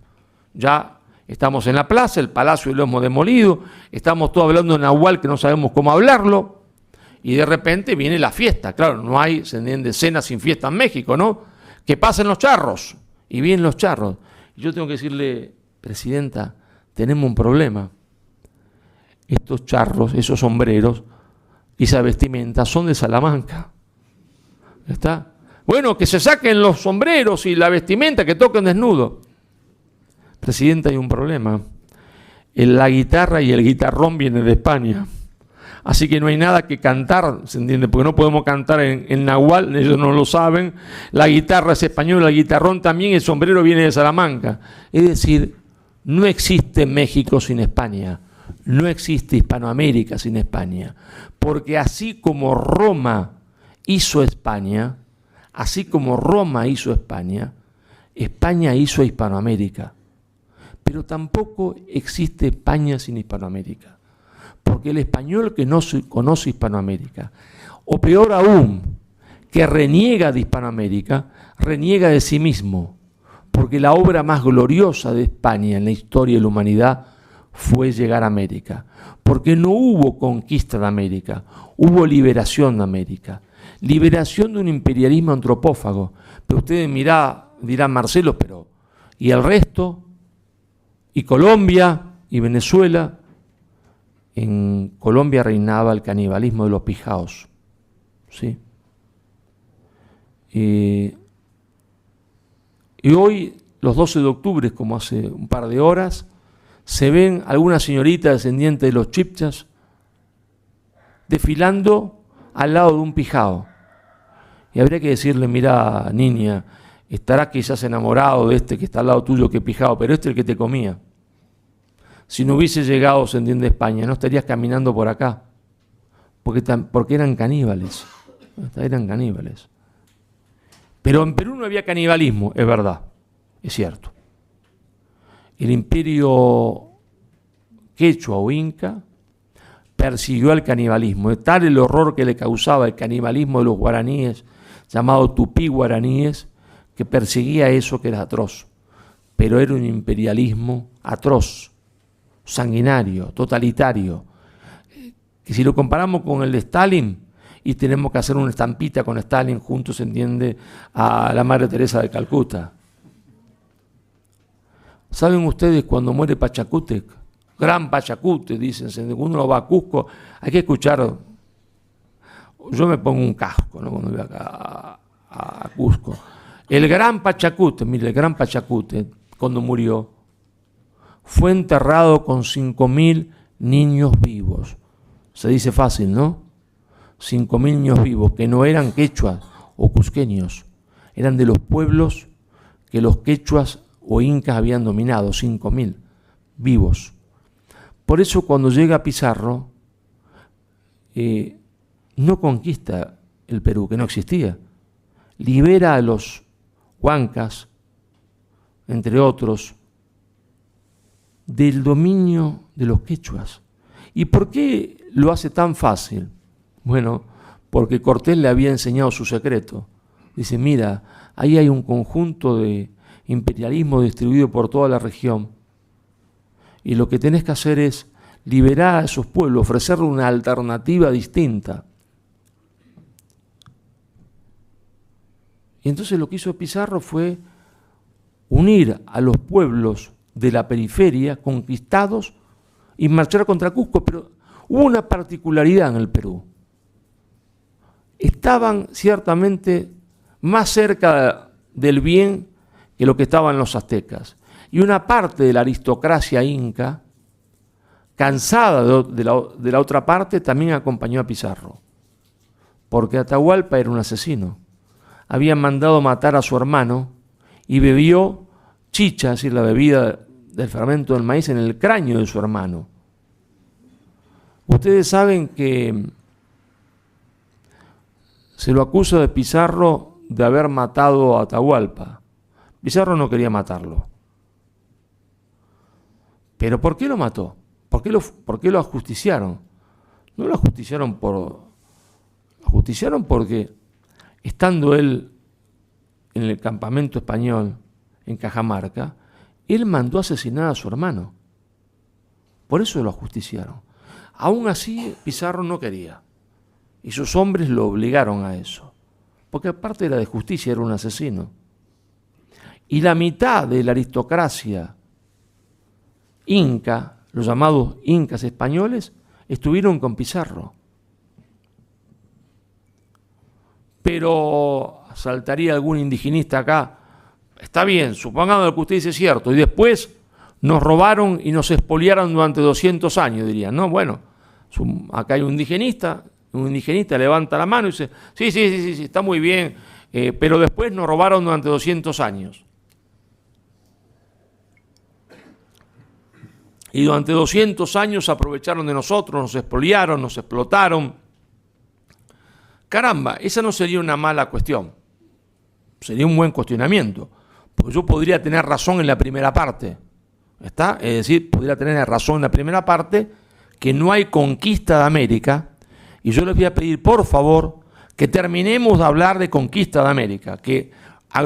Ya estamos en la plaza, el palacio lo hemos demolido, estamos todos hablando en nahual que no sabemos cómo hablarlo, y de repente viene la fiesta. Claro, no hay, se entiende, cena sin fiesta en México, ¿no? Que pasen los charros, y vienen los charros. Y yo tengo que decirle, presidenta, tenemos un problema. Estos charros, esos sombreros y esa vestimenta son de Salamanca. ¿Está? Bueno, que se saquen los sombreros y la vestimenta, que toquen desnudo. Presidenta, hay un problema. La guitarra y el guitarrón vienen de España. así que no hay nada que cantar, ¿se entiende? Porque no podemos cantar en nahual, ellos no lo saben. La guitarra es española, el guitarrón también, el sombrero viene de Salamanca. Es decir, no existe México sin España, no existe Hispanoamérica sin España, porque así como Roma hizo España, España hizo Hispanoamérica. Pero tampoco existe España sin Hispanoamérica, porque el español que no conoce Hispanoamérica, o peor aún, que reniega de Hispanoamérica, reniega de sí mismo, porque la obra más gloriosa de España en la historia de la humanidad fue llegar a América, porque no hubo conquista de América, hubo liberación de América, liberación de un imperialismo antropófago. Pero ustedes dirán, Marcelo, pero ¿y el resto? Y Colombia y Venezuela. En Colombia reinaba el canibalismo de los pijaos, ¿sí? Y hoy, los 12 de octubre, como hace un par de horas, se ven algunas señoritas descendientes de los chipchas desfilando al lado de un pijao. Y habría que decirle, mira, niña, estarás quizás enamorado de este que está al lado tuyo que pijao, pero este es el que te comía. Si no hubiese llegado, se entiende, España, no estarías caminando por acá, porque eran caníbales. Eran caníbales. Pero en Perú no había canibalismo, es verdad, es cierto. El imperio quechua o inca persiguió al canibalismo. Es tal el horror que le causaba el canibalismo de los guaraníes, llamado tupí guaraníes, que perseguía eso que era atroz. Pero era un imperialismo atroz, sanguinario, totalitario, que si lo comparamos con el de Stalin, y tenemos que hacer una estampita con Stalin juntos, se entiende, a la Madre Teresa de Calcuta. ¿Saben ustedes cuando muere Pachacútec? Gran Pachacútec, dicen, cuando uno va a Cusco, hay que escuchar. Yo me pongo un casco, ¿no?, cuando voy acá a Cusco. El gran Pachacútec, mire, el gran Pachacútec, cuando murió, fue enterrado con 5.000 niños vivos. Se dice fácil, ¿no? 5.000 niños vivos, que no eran quechuas o cusqueños, eran de los pueblos que los quechuas o incas habían dominado, 5.000 vivos. Por eso cuando llega Pizarro, no conquista el Perú, que no existía, libera a los huancas, entre otros, del dominio de los quechuas. ¿Y por qué lo hace tan fácil? Bueno, porque Cortés le había enseñado su secreto. Dice, mira, ahí hay un conjunto de imperialismo distribuido por toda la región, y lo que tenés que hacer es liberar a esos pueblos, ofrecerle una alternativa distinta. Y entonces lo que hizo Pizarro fue unir a los pueblos de la periferia conquistados y marchar contra Cusco. Pero hubo una particularidad en el Perú. Estaban ciertamente más cerca del bien que lo que estaban los aztecas. Y una parte de la aristocracia inca, cansada de la otra parte, también acompañó a Pizarro. Porque Atahualpa era un asesino. Había mandado matar a su hermano y bebió chicha, es decir, la bebida del fermento del maíz, en el cráneo de su hermano. Ustedes saben que se lo acusa de Pizarro de haber matado a Atahualpa. Pizarro no quería matarlo. ¿Pero por qué lo mató? ¿Por qué lo ajusticiaron? No lo ajusticiaron porque, estando él en el campamento español, en Cajamarca, él mandó asesinar a su hermano. Por eso lo ajusticiaron. Aún así, Pizarro no quería. Y sus hombres lo obligaron a eso. Porque aparte era de justicia, era un asesino. Y la mitad de la aristocracia inca, los llamados incas españoles, estuvieron con Pizarro. Pero saltaría algún indigenista acá. Está bien, supongamos lo que usted dice es cierto, y después nos robaron y nos expoliaron durante 200 años, dirían. No, bueno, Acá hay un indigenista levanta la mano y dice, sí, está muy bien, pero después nos robaron durante 200 años. Y durante 200 años se aprovecharon de nosotros, nos expoliaron, nos explotaron. Caramba, esa no sería una mala cuestión. Sería un buen cuestionamiento. Porque yo podría tener razón en la primera parte. ¿Está? Es decir, podría tener razón en la primera parte que no hay conquista de América. Y yo les voy a pedir, por favor, que terminemos de hablar de conquista de América. Que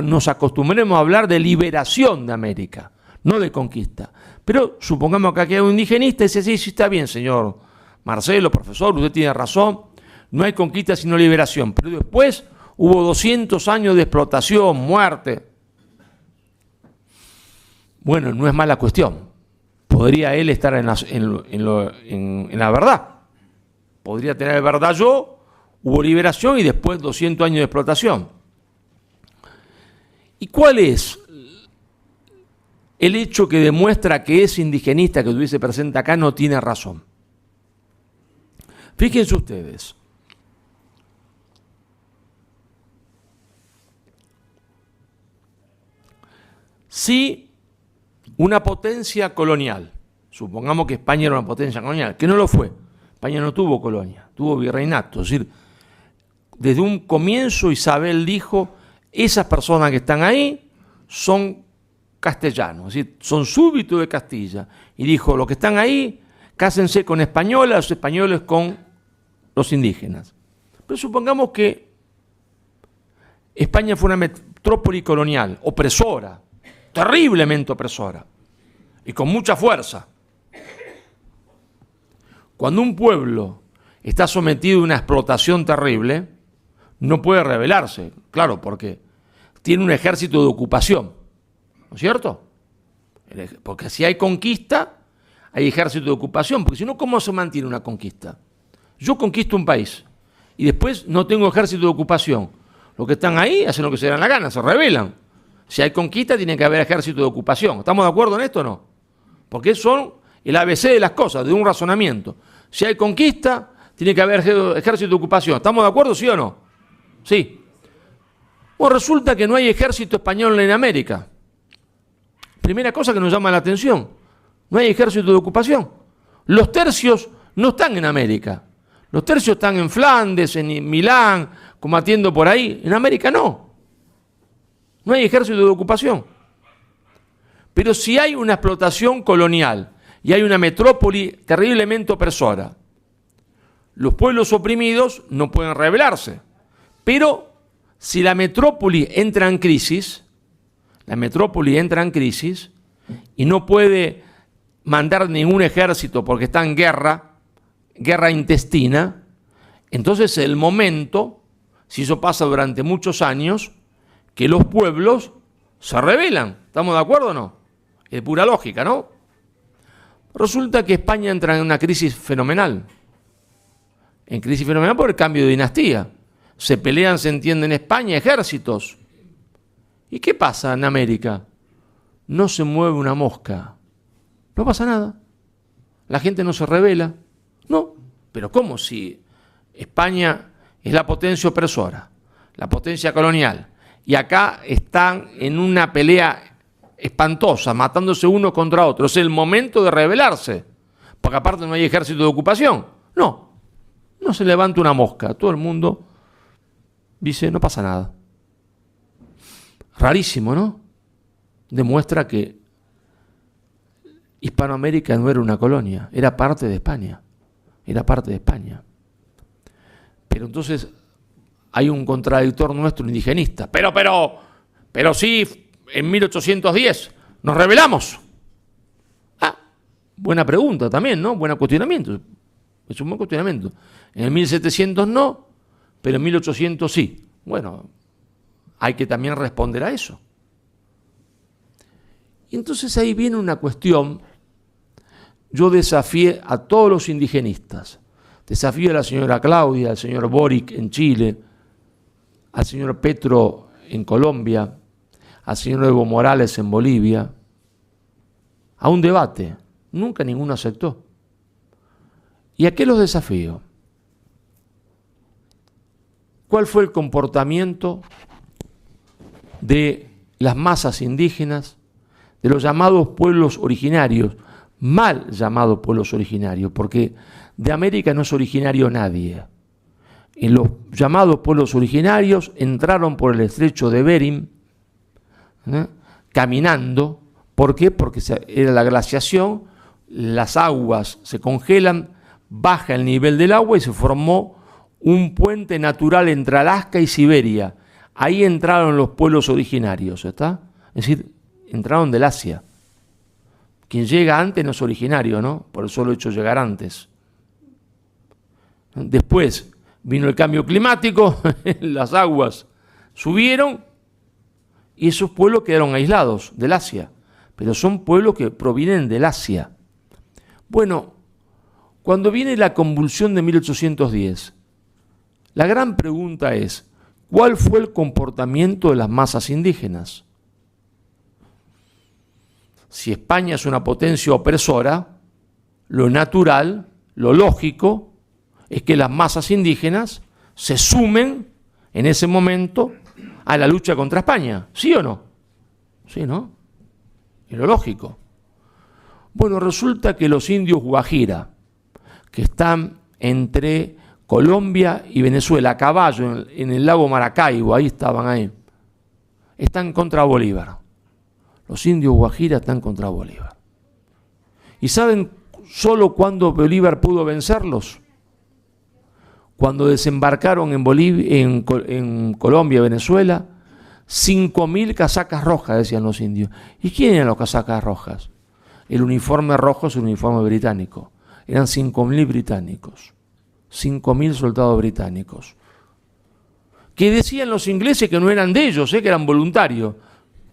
nos acostumbremos a hablar de liberación de América, no de conquista. Pero supongamos que aquí hay un indigenista y dice, sí, está bien, señor Marcelo, profesor, usted tiene razón, no hay conquista sino liberación. Pero después hubo 200 años de explotación, muerte. Bueno, no es mala cuestión. Podría él estar en la verdad. Podría tener verdad yo, hubo liberación y después 200 años de explotación. ¿Y cuál es el hecho que demuestra que ese indigenista que tuviese presente acá no tiene razón? Fíjense ustedes. Si una potencia colonial, supongamos que España era una potencia colonial, que no lo fue, España no tuvo colonia, tuvo virreinato, es decir, desde un comienzo Isabel dijo, esas personas que están ahí son castellanos, es decir, son súbditos de Castilla, y dijo, los que están ahí, cásense con españoles, los españoles con los indígenas. Pero supongamos que España fue una metrópoli colonial, opresora, terriblemente opresora, y con mucha fuerza. Cuando un pueblo está sometido a una explotación terrible, no puede rebelarse, claro, porque tiene un ejército de ocupación, ¿no es cierto? Porque si hay conquista, hay ejército de ocupación, porque si no, ¿cómo se mantiene una conquista? Yo conquisto un país y después no tengo ejército de ocupación. Los que están ahí hacen lo que se dan la gana, se rebelan. Si hay conquista, tiene que haber ejército de ocupación. ¿Estamos de acuerdo en esto o no? Porque son el ABC de las cosas, de un razonamiento. Si hay conquista, tiene que haber ejército de ocupación. ¿Estamos de acuerdo, sí o no? Sí. Bueno, resulta que no hay ejército español en América. Primera cosa que nos llama la atención. No hay ejército de ocupación. Los tercios no están en América. Los tercios están en Flandes, en Milán, combatiendo por ahí. En América no. No hay ejército de ocupación. Pero si hay una explotación colonial y hay una metrópoli terriblemente opresora, los pueblos oprimidos no pueden rebelarse. Pero si la metrópoli entra en crisis, y no puede mandar ningún ejército porque está en guerra intestina, entonces es el momento, si eso pasa durante muchos años, que los pueblos se rebelan. ¿Estamos de acuerdo o no? Es pura lógica, ¿no? Resulta que España entra en una crisis fenomenal. En crisis fenomenal por el cambio de dinastía. Se pelean, se entiende, en España ejércitos. ¿Y qué pasa en América? No se mueve una mosca. No pasa nada. La gente no se rebela. No. Pero ¿cómo si España es la potencia opresora, la potencia colonial, y acá están en una pelea espantosa, matándose uno contra otro? Es el momento de rebelarse, porque aparte no hay ejército de ocupación. No se levanta una mosca. Todo el mundo dice, no pasa nada. Rarísimo, ¿no? Demuestra que Hispanoamérica no era una colonia, era parte de España. Pero entonces hay un contradictor nuestro indigenista. Pero sí, en 1810 nos rebelamos. Buena pregunta también, ¿no? Buen cuestionamiento. Es un buen cuestionamiento. En el 1700 no, pero en 1800 sí. Bueno, hay que también responder a eso. Y entonces ahí viene una cuestión. Yo desafié a todos los indigenistas. Desafío a la señora Claudia, al señor Boric en Chile, al señor Petro en Colombia, al señor Evo Morales en Bolivia, a un debate. Nunca ninguno aceptó. ¿Y a qué los desafío? ¿Cuál fue el comportamiento de las masas indígenas, de los llamados pueblos originarios, mal llamados pueblos originarios, porque de América no es originario nadie? En los llamados pueblos originarios entraron por el estrecho de Bering, caminando. ¿Por qué? Porque era la glaciación, las aguas se congelan, baja el nivel del agua y se formó un puente natural entre Alaska y Siberia. Ahí entraron los pueblos originarios, ¿está? Es decir, entraron del Asia. Quien llega antes no es originario, ¿no? Por el solo hecho de llegar antes. Después vino el cambio climático, las aguas subieron y esos pueblos quedaron aislados del Asia. Pero son pueblos que provienen del Asia. Bueno, cuando viene la convulsión de 1810, la gran pregunta es, ¿cuál fue el comportamiento de las masas indígenas? Si España es una potencia opresora, lo natural, lo lógico, es que las masas indígenas se sumen en ese momento a la lucha contra España. ¿Sí o no? Sí, ¿no? Es lo lógico. Bueno, resulta que los indios Guajira, que están entre Colombia y Venezuela, a caballo en el lago Maracaibo, ahí estaban ahí, están contra Bolívar. Los indios Guajira están contra Bolívar. ¿Y saben solo cuándo Bolívar pudo vencerlos? Cuando desembarcaron en Colombia, Venezuela, 5.000 casacas rojas, decían los indios. ¿Y quién eran los casacas rojas? El uniforme rojo es un uniforme británico. Eran 5.000 británicos. 5.000 soldados británicos. Que decían los ingleses que no eran de ellos, que eran voluntarios,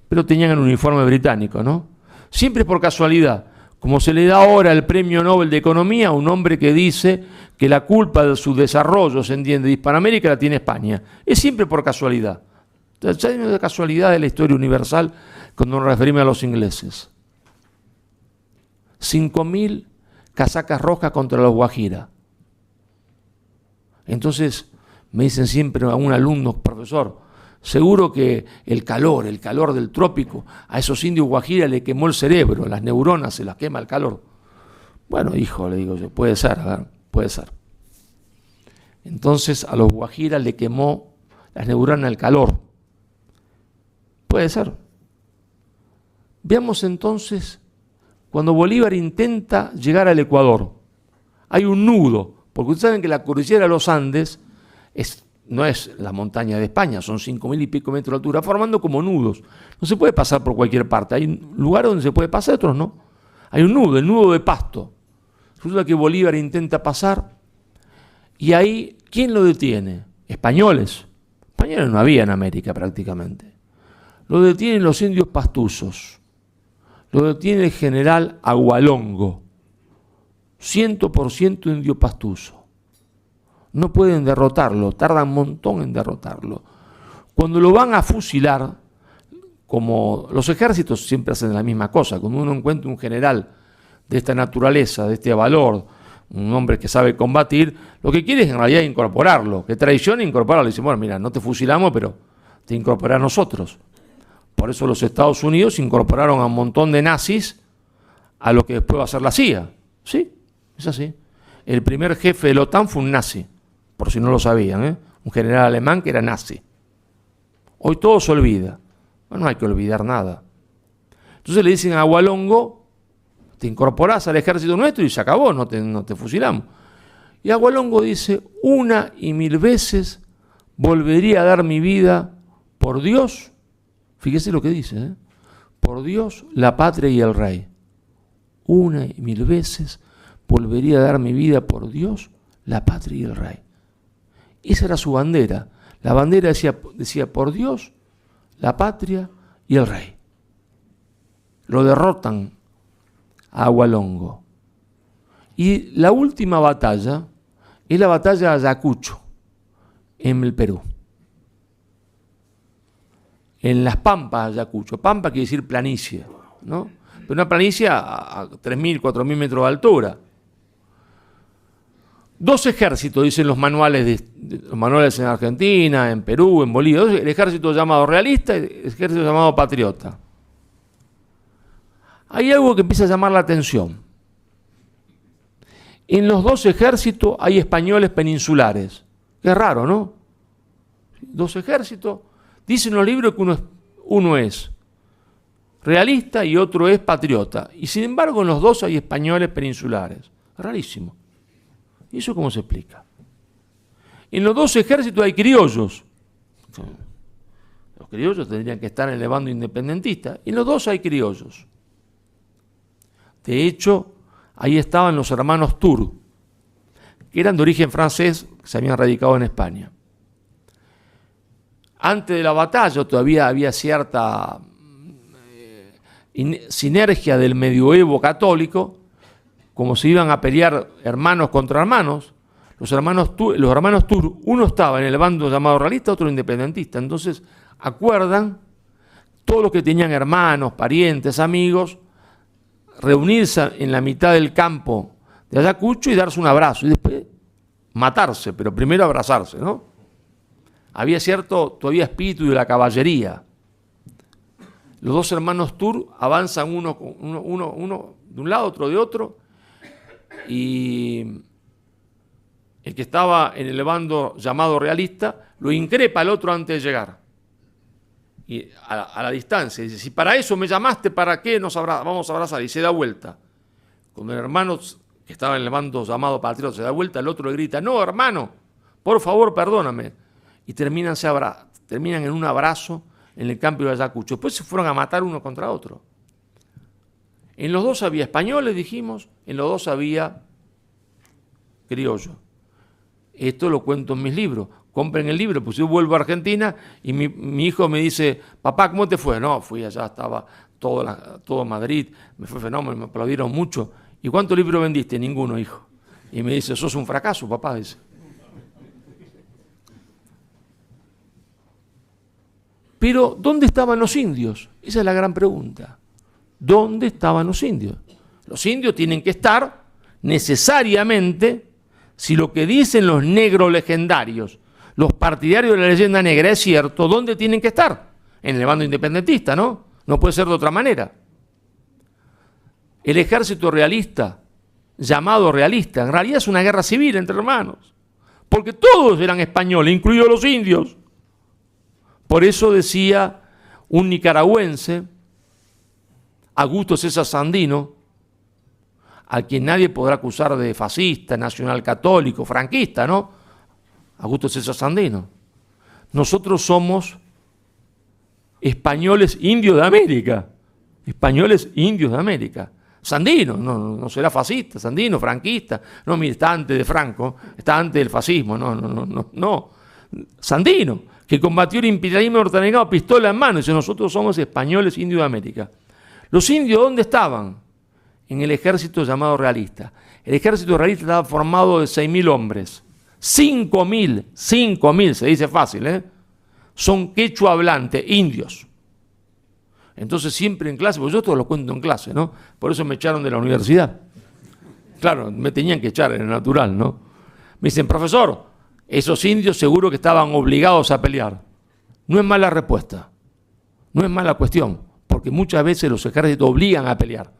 pero tenían el uniforme británico, ¿no? Siempre por casualidad. Como se le da ahora el premio Nobel de Economía a un hombre que dice que la culpa de su desarrollo, se entiende, de Hispanoamérica la tiene España. Es siempre por casualidad. Entonces, hay una casualidad de la historia universal cuando nos referimos a los ingleses. 5.000 casacas rojas contra los Guajira. Entonces, me dicen siempre a un alumno, profesor, seguro que el calor del trópico, a esos indios Guajira le quemó el cerebro, las neuronas se las quema el calor. Bueno, hijo, le digo yo, puede ser, a ver, puede ser. Entonces, a los Guajira le quemó las neuronas el calor. Puede ser. Veamos entonces, cuando Bolívar intenta llegar al Ecuador, hay un nudo, porque ustedes saben que la cordillera de los Andes no es la montaña de España, son 5.000 y pico metros de altura, formando como nudos. No se puede pasar por cualquier parte. Hay lugares donde se puede pasar, otros no. Hay un nudo, el nudo de Pasto. Resulta que Bolívar intenta pasar y ahí, ¿quién lo detiene? Españoles. Españoles no había en América prácticamente. Lo detienen los indios pastuzos. Lo detiene el general Agualongo. 100% indio pastuso. No pueden derrotarlo, tardan un montón en derrotarlo. Cuando lo van a fusilar, como los ejércitos siempre hacen la misma cosa, cuando uno encuentra un general de esta naturaleza, de este valor, un hombre que sabe combatir, lo que quiere es en realidad incorporarlo, que traiciona e incorporarlo. Dice, bueno, mira, no te fusilamos, pero te incorporás a nosotros. Por eso los Estados Unidos incorporaron a un montón de nazis a lo que después va a ser la CIA. Sí, es así. El primer jefe de la OTAN fue un nazi, por si no lo sabían, un general alemán que era nazi. Hoy todo se olvida. Bueno, no hay que olvidar nada. Entonces le dicen a Agualongo, te incorporás al ejército nuestro y se acabó, no te fusilamos. Y Agualongo dice, 1.000 veces volvería a dar mi vida por Dios. Fíjese lo que dice, por Dios, la patria y el rey. 1.000 veces volvería a dar mi vida por Dios, la patria y el rey. Esa era su bandera. La bandera decía por Dios, la patria y el rey. Lo derrotan a Agualongo. Y la última batalla es la batalla de Ayacucho, en el Perú. En las Pampas de Ayacucho. Pampa quiere decir planicie, ¿no? Pero una planicie a 3.000, 4.000 metros de altura. 2 ejércitos, dicen los manuales, los manuales en Argentina, en Perú, en Bolivia. El ejército llamado realista y el ejército llamado patriota. Hay algo que empieza a llamar la atención. En los 2 ejércitos hay españoles peninsulares. Es raro, ¿no? 2 ejércitos. Dicen los libros que uno es realista y otro es patriota. Y sin embargo en los 2 hay españoles peninsulares. Rarísimo. ¿Y eso cómo se explica? En los 2 ejércitos hay criollos. Los criollos tendrían que estar en el bando independentista. En los 2 hay criollos. De hecho, ahí estaban los hermanos Tours, que eran de origen francés, que se habían radicado en España. Antes de la batalla todavía había cierta sinergia del medioevo católico, como se iban a pelear hermanos contra hermanos. Los hermanos Tours, uno estaba en el bando llamado realista, otro independentista. Entonces acuerdan todos los que tenían hermanos, parientes, amigos, reunirse en la mitad del campo de Ayacucho y darse un abrazo y después matarse, pero primero abrazarse, ¿no? Había cierto todavía espíritu de la caballería. Los 2 hermanos Tours avanzan uno de un lado, otro de otro, y el que estaba en el bando llamado realista lo increpa al otro antes de llegar. Y a la distancia, dice, si para eso me llamaste, ¿para qué nos vamos a abrazar? Y se da vuelta. Cuando el hermano que estaba en el bando llamado patriota se da vuelta, el otro le grita, no, hermano, por favor, perdóname. Y terminan en un abrazo en el campo de Ayacucho. Después se fueron a matar uno contra otro. En los 2 había españoles, dijimos, en los 2 había criollos. Esto lo cuento en mis libros. Compren el libro, pues yo vuelvo a Argentina y mi hijo me dice, papá, ¿cómo te fue? No, fui allá, estaba todo Madrid, me fue fenómeno, me aplaudieron mucho. ¿Y cuántos libros vendiste? Ninguno, hijo. Y me dice, sos un fracaso, papá, dice. Pero, ¿dónde estaban los indios? Esa es la gran pregunta. ¿Dónde estaban los indios? Los indios tienen que estar necesariamente, si lo que dicen los negros legendarios, los partidarios de la leyenda negra es cierto, ¿dónde tienen que estar? En el bando independentista, ¿no? No puede ser de otra manera. El ejército realista, llamado realista, en realidad es una guerra civil entre hermanos, porque todos eran españoles, incluidos los indios. Por eso decía un nicaragüense, Augusto César Sandino, a quien nadie podrá acusar de fascista, nacional católico, franquista, ¿no? Augusto César Sandino. Nosotros somos españoles indios de América. Españoles indios de América. Sandino, no será fascista, Sandino, franquista. No, mire, está antes de Franco, está antes del fascismo. No. Sandino, que combatió el imperialismo norteamericano, pistola en mano. Dice, nosotros somos españoles indios de América. ¿Los indios dónde estaban? En el ejército llamado realista. El ejército realista estaba formado de 6.000 hombres. 5.000, se dice fácil, son quechua hablante, indios. Entonces siempre en clase, pues yo todo lo cuento en clase, ¿no? Por eso me echaron de la universidad. Claro, me tenían que echar, era natural, ¿no? Me dicen, profesor, esos indios seguro que estaban obligados a pelear. No es mala respuesta, no es mala cuestión, porque muchas veces los ejércitos obligan a pelear.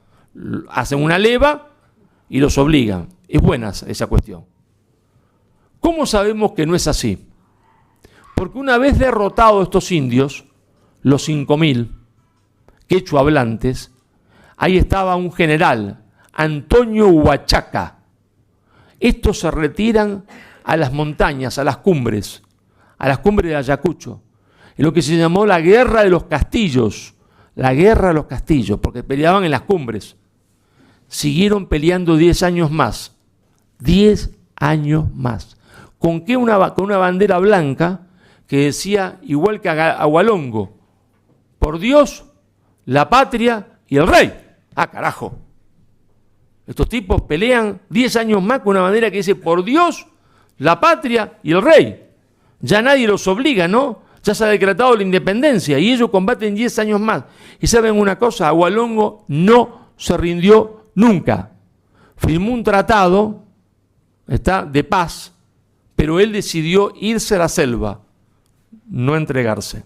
Hacen una leva y los obligan. Es buena esa cuestión. ¿Cómo sabemos que no es así? Porque una vez derrotados estos indios, los 5.000 quechua hablantes, ahí estaba un general, Antonio Huachaca. Estos se retiran a las montañas, a las cumbres de Ayacucho, en lo que se llamó la Guerra de los Castillos, porque peleaban en las cumbres. Siguieron peleando 10 años más. 10 años más. ¿Con qué? Con una bandera blanca que decía, igual que Agualongo, por Dios, la patria y el rey. Ah, carajo. Estos tipos pelean 10 años más con una bandera que dice, por Dios, la patria y el rey. Ya nadie los obliga, ¿no? Ya se ha decretado la independencia y ellos combaten 10 años más. Y saben una cosa, Agualongo no se rindió nunca. Firmó un tratado está de paz, pero él decidió irse a la selva, no entregarse.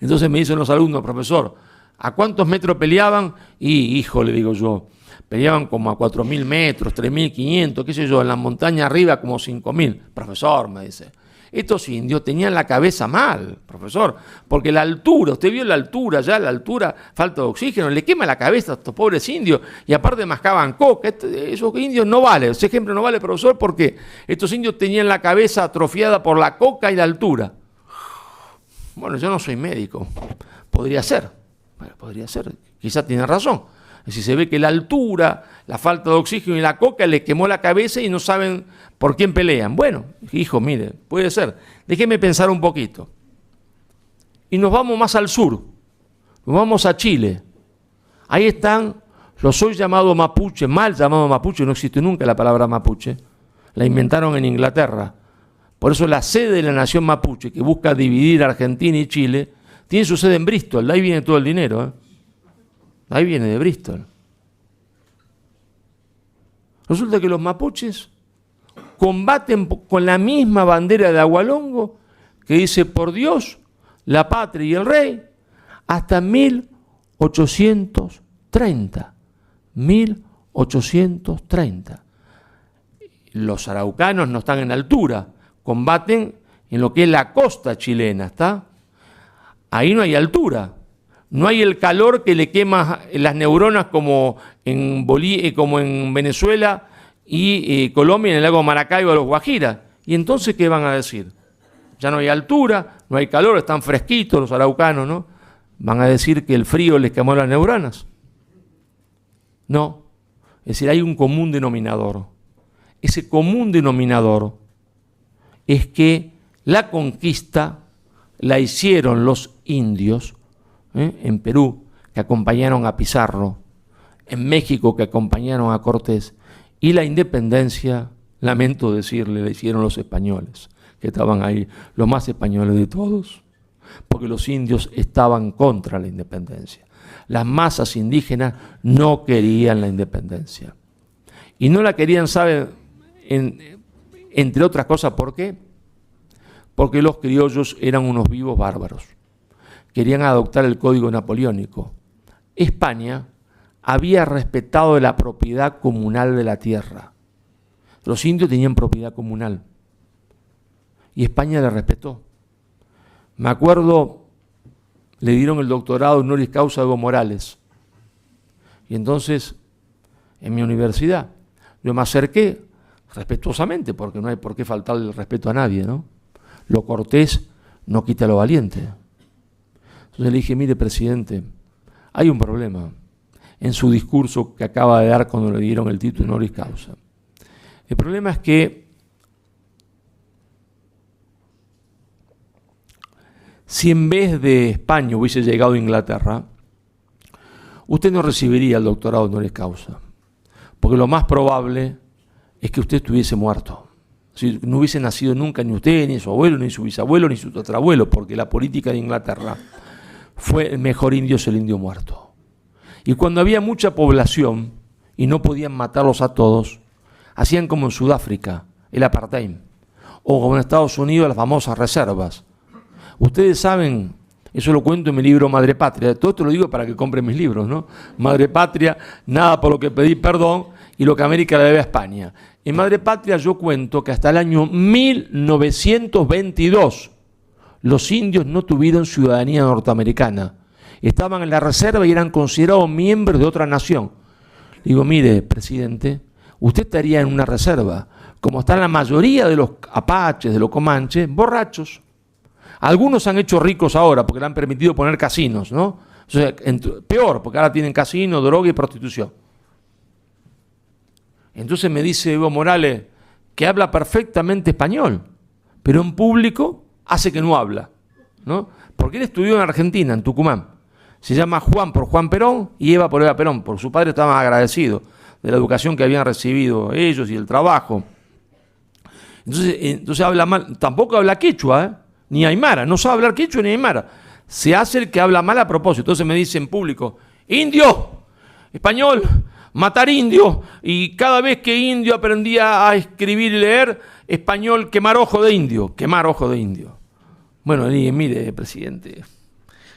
Entonces me dicen los alumnos, profesor, ¿a cuántos metros peleaban? Y, hijo, le digo yo, peleaban como a 4.000 metros, 3.500, qué sé yo, en la montaña arriba como 5.000. Profesor, me dice, estos indios tenían la cabeza mal, profesor, porque la altura, usted vio la altura, ya la altura, falta de oxígeno, le quema la cabeza a estos pobres indios y aparte mascaban coca. Esos indios no vale, ese ejemplo no vale, profesor, porque estos indios tenían la cabeza atrofiada por la coca y la altura. Bueno, yo no soy médico, podría ser, quizás tiene razón. Si se ve que la altura, la falta de oxígeno y la coca le quemó la cabeza y no saben por quién pelean. Bueno, hijo, mire, puede ser. Déjeme pensar un poquito. Y nos vamos más al sur. Nos vamos a Chile. Ahí están los hoy llamados mapuche, mal llamados mapuche, no existe nunca la palabra mapuche. La inventaron en Inglaterra. Por eso la sede de la nación mapuche, que busca dividir Argentina y Chile, tiene su sede en Bristol. De ahí viene todo el dinero, ¿eh? Ahí viene de Bristol. Resulta que los mapuches combaten con la misma bandera de Agualongo que dice por Dios, la patria y el rey hasta 1830. 1830. Los araucanos no están en altura, combaten en lo que es la costa chilena, ¿está? Ahí no hay altura. No hay el calor que le quema las neuronas como en Venezuela y Colombia, en el lago Maracaibo a los Guajiras. ¿Y entonces qué van a decir? Ya no hay altura, no hay calor, están fresquitos los araucanos, ¿no? ¿Van a decir que el frío les quemó las neuronas? No. Es decir, hay un común denominador. Ese común denominador es que la conquista la hicieron los indios, en Perú, que acompañaron a Pizarro, en México, que acompañaron a Cortés, y la independencia, lamento decirle, la hicieron los españoles, que estaban ahí, los más españoles de todos, porque los indios estaban contra la independencia. Las masas indígenas no querían la independencia. Y no la querían, ¿saben? Entre otras cosas, ¿por qué? Porque los criollos eran unos vivos bárbaros. Querían adoptar el código napoleónico. España había respetado la propiedad comunal de la tierra. Los indios tenían propiedad comunal. Y España la respetó. Me acuerdo, le dieron el doctorado honoris causa a Evo Morales. Y entonces, en mi universidad, yo me acerqué respetuosamente, porque no hay por qué faltarle el respeto a nadie, ¿no? Lo cortés no quita lo valiente. Entonces le dije, mire, presidente, hay un problema en su discurso que acaba de dar cuando le dieron el título honoris causa. El problema es que si en vez de España hubiese llegado a Inglaterra, usted no recibiría el doctorado honoris causa, porque lo más probable es que usted estuviese muerto. Si no hubiese nacido nunca ni usted, ni su abuelo, ni su bisabuelo, ni su tatarabuelo, porque la política de Inglaterra fue el mejor indio es el indio muerto. Y cuando había mucha población y no podían matarlos a todos, hacían como en Sudáfrica, el apartheid, o como en Estados Unidos las famosas reservas. Ustedes saben, eso lo cuento en mi libro Madre Patria, todo esto lo digo para que compren mis libros, ¿no? Madre Patria, nada por lo que pedí perdón y lo que América le debe a España. En Madre Patria yo cuento que hasta el año 1922 los indios no tuvieron ciudadanía norteamericana. Estaban en la reserva y eran considerados miembros de otra nación. Digo, mire, presidente, usted estaría en una reserva, como están la mayoría de los apaches, de los comanches, borrachos. Algunos se han hecho ricos ahora porque le han permitido poner casinos, ¿no? O sea, peor, porque ahora tienen casino, droga y prostitución. Entonces me dice Evo Morales que habla perfectamente español, pero en público hace que no habla, ¿no? Porque él estudió en Argentina, en Tucumán. Se llama Juan por Juan Perón y Eva por Eva Perón, porque su padre estaba agradecido de la educación que habían recibido ellos y el trabajo. Entonces habla mal, tampoco habla quechua, ni aymara, no sabe hablar quechua ni aymara. Se hace el que habla mal a propósito. Entonces me dice en público, indio, español, matar indios, y cada vez que indio aprendía a escribir y leer, español, quemar ojo de indio, quemar ojo de indio. Bueno, le dije, mire, presidente,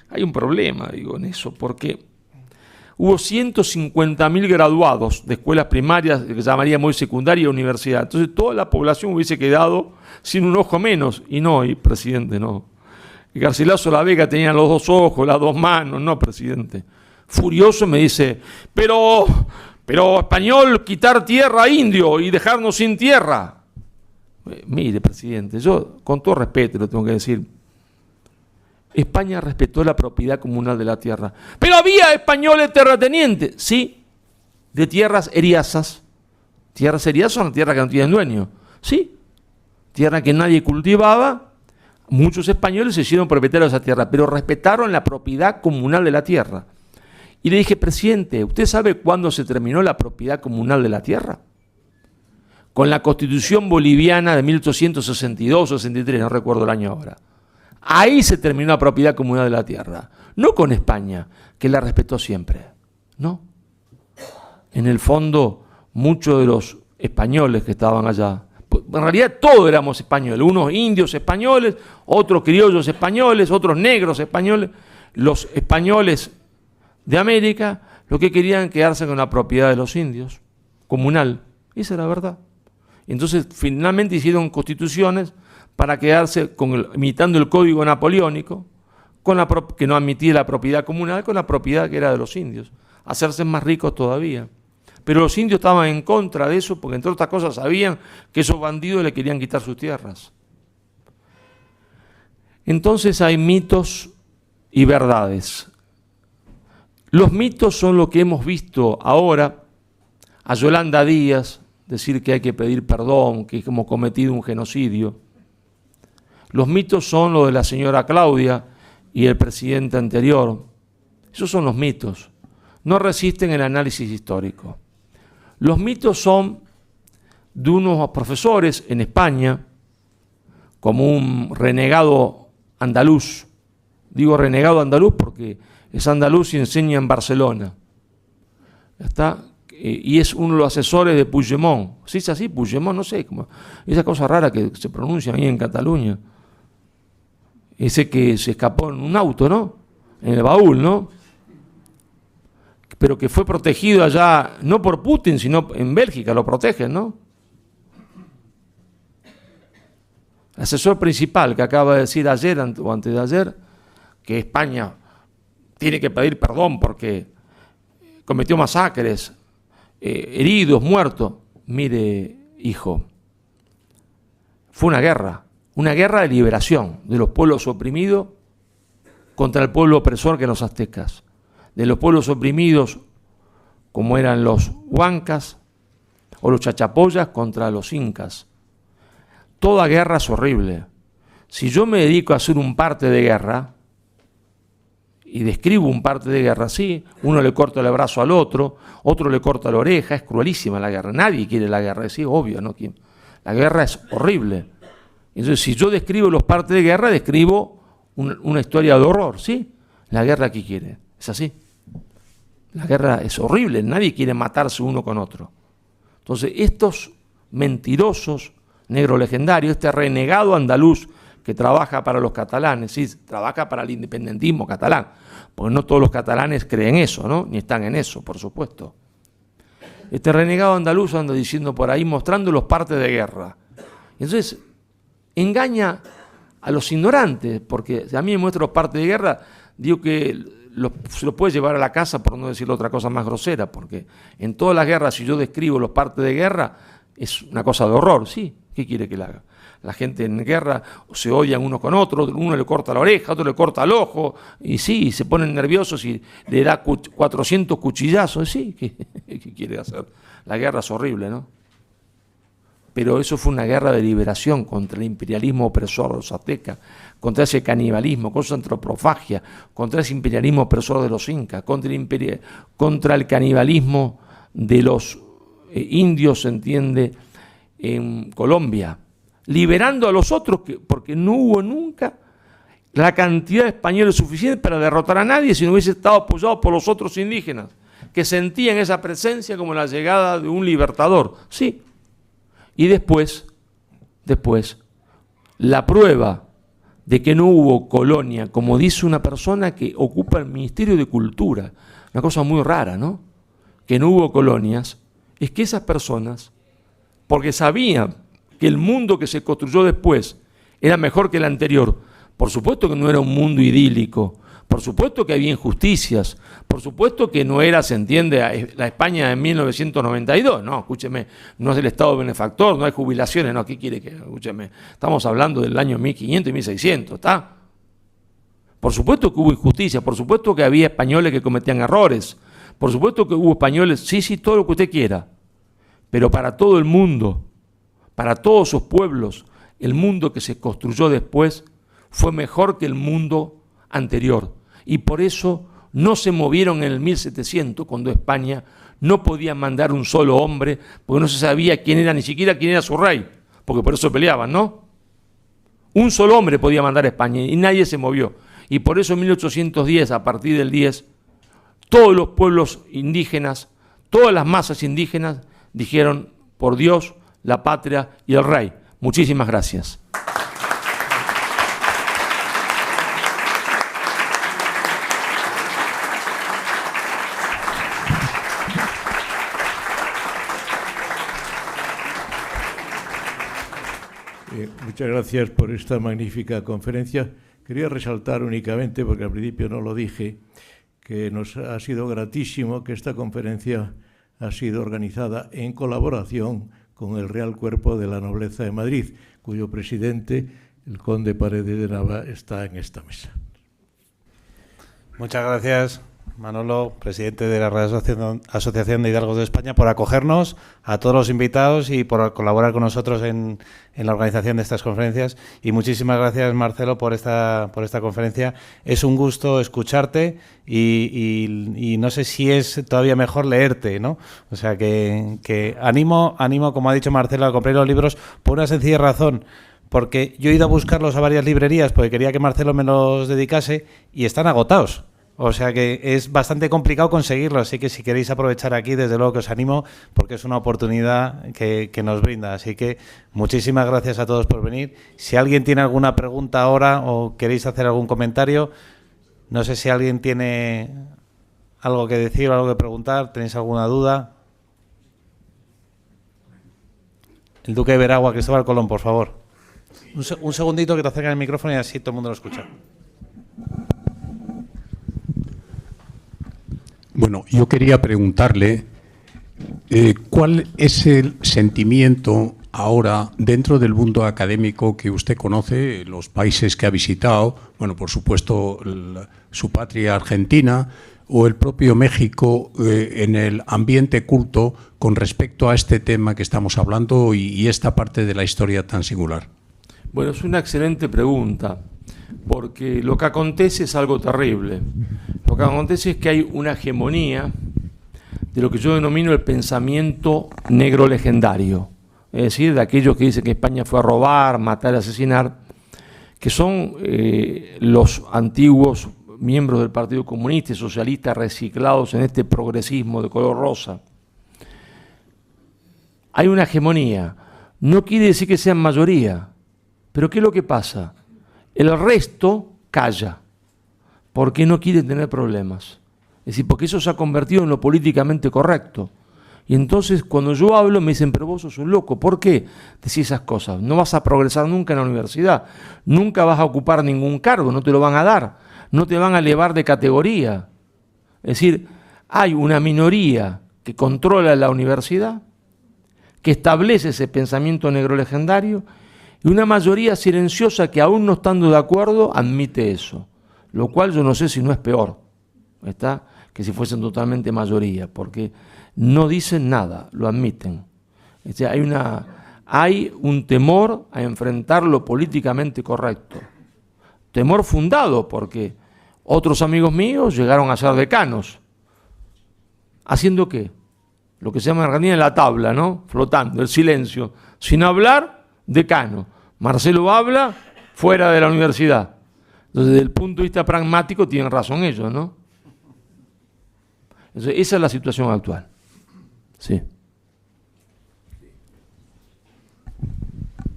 hay un problema, digo, en eso, porque hubo 150.000 graduados de escuelas primarias, que llamaríamos secundaria y universidad. Entonces toda la población hubiese quedado sin un ojo menos. Y no, y presidente, no. Y Garcilaso La Vega tenía los 2 ojos, las 2 manos. No, presidente. Furioso me dice, pero español, quitar tierra a indio y dejarnos sin tierra. Mire, presidente, yo con todo respeto lo tengo que decir, España respetó la propiedad comunal de la tierra. Pero había españoles terratenientes, sí, de tierras eriazas. Tierras eriazas son tierras que no tienen dueño, sí. Tierra que nadie cultivaba. Muchos españoles se hicieron propietarios de esa tierra, pero respetaron la propiedad comunal de la tierra. Y le dije, presidente, ¿usted sabe cuándo se terminó la propiedad comunal de la tierra? Con la Constitución boliviana de 1862 o 63, no recuerdo el año ahora. Ahí se terminó la propiedad comunal de la tierra. No con España, que la respetó siempre. No. En el fondo, muchos de los españoles que estaban allá, en realidad todos éramos españoles, unos indios españoles, otros criollos españoles, otros negros españoles. Los españoles de América, lo que querían quedarse con la propiedad de los indios, comunal. Esa era la verdad. Entonces, finalmente hicieron constituciones para quedarse imitando el código napoleónico, que no admitía la propiedad comunal, con la propiedad que era de los indios, hacerse más ricos todavía. Pero los indios estaban en contra de eso, porque entre otras cosas sabían que esos bandidos le querían quitar sus tierras. Entonces hay mitos y verdades. Los mitos son lo que hemos visto ahora, a Yolanda Díaz decir que hay que pedir perdón, que hemos cometido un genocidio. Los mitos son lo de la señora Claudia y el presidente anterior. Esos son los mitos. No resisten el análisis histórico. Los mitos son de unos profesores en España, como un renegado andaluz. Digo renegado andaluz porque es andaluz y enseña en Barcelona. ¿Está? Y es uno de los asesores de Puigdemont. ¿Sí es así? Puigdemont, no sé. Esa cosa rara que se pronuncia ahí en Cataluña. Ese que se escapó en un auto, ¿no? En el baúl, ¿no? Pero que fue protegido allá, no por Putin, sino en Bélgica, lo protegen, ¿no? El asesor principal que acaba de decir ayer o antes de ayer que España tiene que pedir perdón porque cometió masacres, heridos, muertos. Mire, hijo, fue una guerra de liberación de los pueblos oprimidos contra el pueblo opresor que eran los aztecas, de los pueblos oprimidos como eran los huancas o los chachapoyas contra los incas. Toda guerra es horrible. Si yo me dedico a hacer un parte de guerra y describo un parte de guerra así, uno le corta el brazo al otro le corta la oreja, es cruelísima la guerra. Nadie quiere la guerra, es obvio, ¿no? La guerra es horrible. Entonces, si yo describo los partes de guerra, describo una historia de horror, ¿sí? La guerra, ¿qué quiere? Es así. La guerra es horrible, nadie quiere matarse uno con otro. Entonces, estos mentirosos, negro legendario, este renegado andaluz que trabaja para los catalanes, sí, trabaja para el independentismo catalán, porque no todos los catalanes creen eso, ¿no? Ni están en eso, por supuesto. Este renegado andaluz anda diciendo por ahí, mostrando los partes de guerra. Entonces, engaña a los ignorantes, porque si a mí me muestra los partes de guerra, digo que se los puede llevar a la casa, por no decir otra cosa más grosera, porque en todas las guerras, si yo describo los partes de guerra, es una cosa de horror, ¿sí? ¿Qué quiere que la haga? La gente en guerra se odian uno con otro, uno le corta la oreja, otro le corta el ojo, y sí, se ponen nerviosos y le da 400 cuchillazos, sí, ¿qué quiere hacer? La guerra es horrible, ¿no? Pero eso fue una guerra de liberación contra el imperialismo opresor de los aztecas, contra ese canibalismo, contra esa antropofagia, contra ese imperialismo opresor de los incas, contra el canibalismo de los indios, se entiende, en Colombia, liberando a los otros, porque no hubo nunca la cantidad de españoles suficiente para derrotar a nadie si no hubiese estado apoyado por los otros indígenas. que sentían esa presencia como la llegada de un libertador. Sí. Y después, la prueba de que no hubo colonia, como dice una persona que ocupa el Ministerio de Cultura, una cosa muy rara, ¿no? Que no hubo colonias, es que esas personas, porque sabían que el mundo que se construyó después era mejor que el anterior, por supuesto que no era un mundo idílico, por supuesto que había injusticias, por supuesto que no era, se entiende, la España de 1992, no, escúcheme, no es el Estado benefactor, no hay jubilaciones, no, ¿qué quiere que, escúcheme? Estamos hablando del año 1500 y 1600, ¿está? Por supuesto que hubo injusticias, por supuesto que había españoles que cometían errores, por supuesto que hubo españoles, sí, todo lo que usted quiera, pero para todo el mundo, para todos sus pueblos, el mundo que se construyó después fue mejor que el mundo anterior. Y por eso no se movieron en el 1700, cuando España no podía mandar un solo hombre, porque no se sabía quién era, ni siquiera quién era su rey, porque por eso peleaban, ¿no? Un solo hombre podía mandar a España y nadie se movió. Y por eso en 1810, a partir del 10, todos los pueblos indígenas, todas las masas indígenas dijeron, por Dios, la patria y el rey. Muchísimas gracias. Muchas gracias por esta magnífica conferencia. Quería resaltar únicamente, porque al principio no lo dije, que nos ha sido gratísimo que esta conferencia ha sido organizada en colaboración con el Real Cuerpo de la Nobleza de Madrid, cuyo presidente, el conde Paredes de Nava, está en esta mesa. Muchas gracias, Manolo, presidente de la Real Asociación de Hidalgos de España, por acogernos, a todos los invitados y por colaborar con nosotros en la organización de estas conferencias. Y muchísimas gracias, Marcelo, por esta conferencia. Es un gusto escucharte y no sé si es todavía mejor leerte, ¿no? O sea que animo, como ha dicho Marcelo, a comprar los libros por una sencilla razón. Porque yo he ido a buscarlos a varias librerías porque quería que Marcelo me los dedicase y están agotados. O sea que es bastante complicado conseguirlo, así que si queréis aprovechar aquí, desde luego que os animo, porque es una oportunidad que nos brinda. Así que muchísimas gracias a todos por venir. Si alguien tiene alguna pregunta ahora o queréis hacer algún comentario, no sé si alguien tiene algo que decir o algo que preguntar, ¿tenéis alguna duda? El Duque de Veragua, Cristóbal Colón, por favor. Un segundito que te acercan el micrófono y así todo el mundo lo escucha. Bueno, yo quería preguntarle cuál es el sentimiento ahora dentro del mundo académico que usted conoce, los países que ha visitado, bueno, por supuesto su patria Argentina o el propio México, en el ambiente culto con respecto a este tema que estamos hablando y esta parte de la historia tan singular. Bueno, es una excelente pregunta, porque lo que acontece es algo terrible. Lo que acontece es que hay una hegemonía de lo que yo denomino el pensamiento negro legendario, es decir, de aquellos que dicen que España fue a robar, matar, asesinar, que son los antiguos miembros del Partido Comunista y Socialista reciclados en este progresismo de color rosa. Hay una hegemonía, no quiere decir que sean mayoría, pero ¿qué es lo que pasa? El resto calla, porque no quiere tener problemas. Es decir, porque eso se ha convertido en lo políticamente correcto. Y entonces cuando yo hablo me dicen, pero vos sos un loco. ¿Por qué decís esas cosas? No vas a progresar nunca en la universidad, nunca vas a ocupar ningún cargo, no te lo van a dar, no te van a elevar de categoría. Es decir, hay una minoría que controla la universidad, que establece ese pensamiento negro legendario, y una mayoría silenciosa que, aún no estando de acuerdo, admite eso. Lo cual yo no sé si no es peor, ¿está?, que si fuesen totalmente mayoría, porque no dicen nada, lo admiten. O sea, hay un temor a enfrentar lo políticamente correcto. Temor fundado, porque otros amigos míos llegaron a ser decanos. ¿Haciendo qué? Lo que se llama en Argentina la tabla, ¿no? Flotando, el silencio. Sin hablar, decano. Marcelo habla fuera de la universidad. Entonces, desde el punto de vista pragmático, tienen razón ellos, ¿no? Entonces, esa es la situación actual. Sí.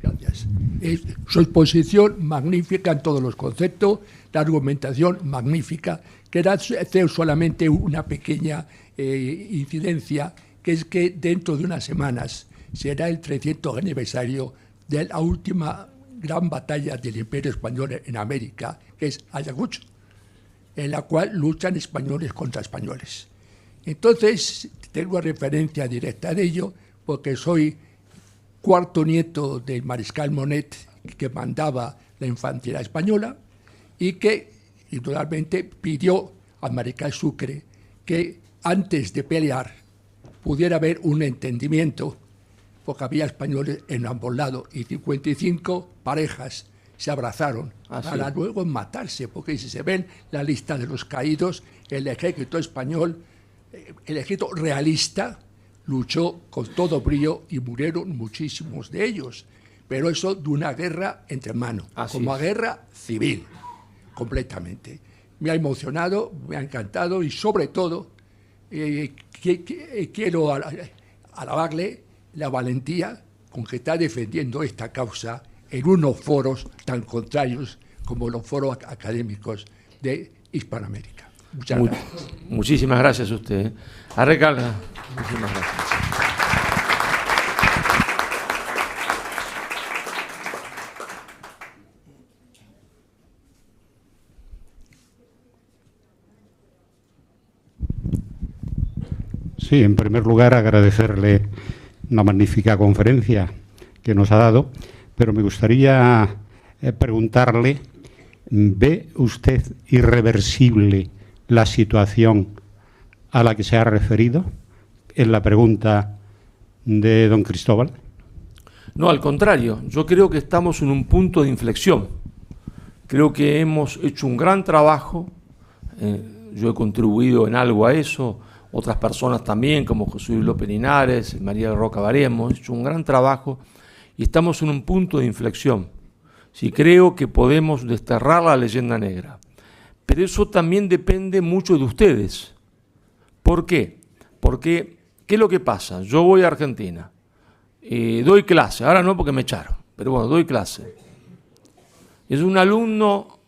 Gracias. Su exposición magnífica en todos los conceptos, la argumentación magnífica. Quería hacer solamente una pequeña incidencia, que es que dentro de unas semanas será el 300 aniversario de la última gran batalla del Imperio Español en América, que es Ayacucho, en la cual luchan españoles contra españoles. Entonces, tengo referencia directa de ello, porque soy cuarto nieto del mariscal Monet, que mandaba la infantería española, y que, indudablemente, pidió al mariscal Sucre que antes de pelear pudiera haber un entendimiento, porque había españoles en ambos lados, y 55 parejas se abrazaron para luego matarse, porque si se ven la lista de los caídos, el ejército español, el ejército realista, luchó con todo brío y murieron muchísimos de ellos. Pero eso de una guerra entre hermanos, como guerra civil, completamente. Me ha emocionado, me ha encantado y sobre todo quiero alabarle la valentía con que está defendiendo esta causa en unos foros tan contrarios como los foros académicos de Hispanoamérica. Muchas gracias. Muchísimas gracias a usted. A recarga. Muchísimas gracias. Sí, en primer lugar agradecerle una magnífica conferencia que nos ha dado, pero me gustaría preguntarle, ¿ve usted irreversible la situación a la que se ha referido en la pregunta de don Cristóbal? No, al contrario, yo creo que estamos en un punto de inflexión. Creo que hemos hecho un gran trabajo, yo he contribuido en algo a eso, otras personas también, como José Luis López Linares, María Roca Varela, hemos hecho un gran trabajo y estamos en un punto de inflexión. Sí, creo que podemos desterrar la leyenda negra, pero eso también depende mucho de ustedes. ¿Por qué? Porque, ¿qué es lo que pasa? Yo voy a Argentina, doy clase, ahora no porque me echaron, pero bueno, doy clase. Es un alumno,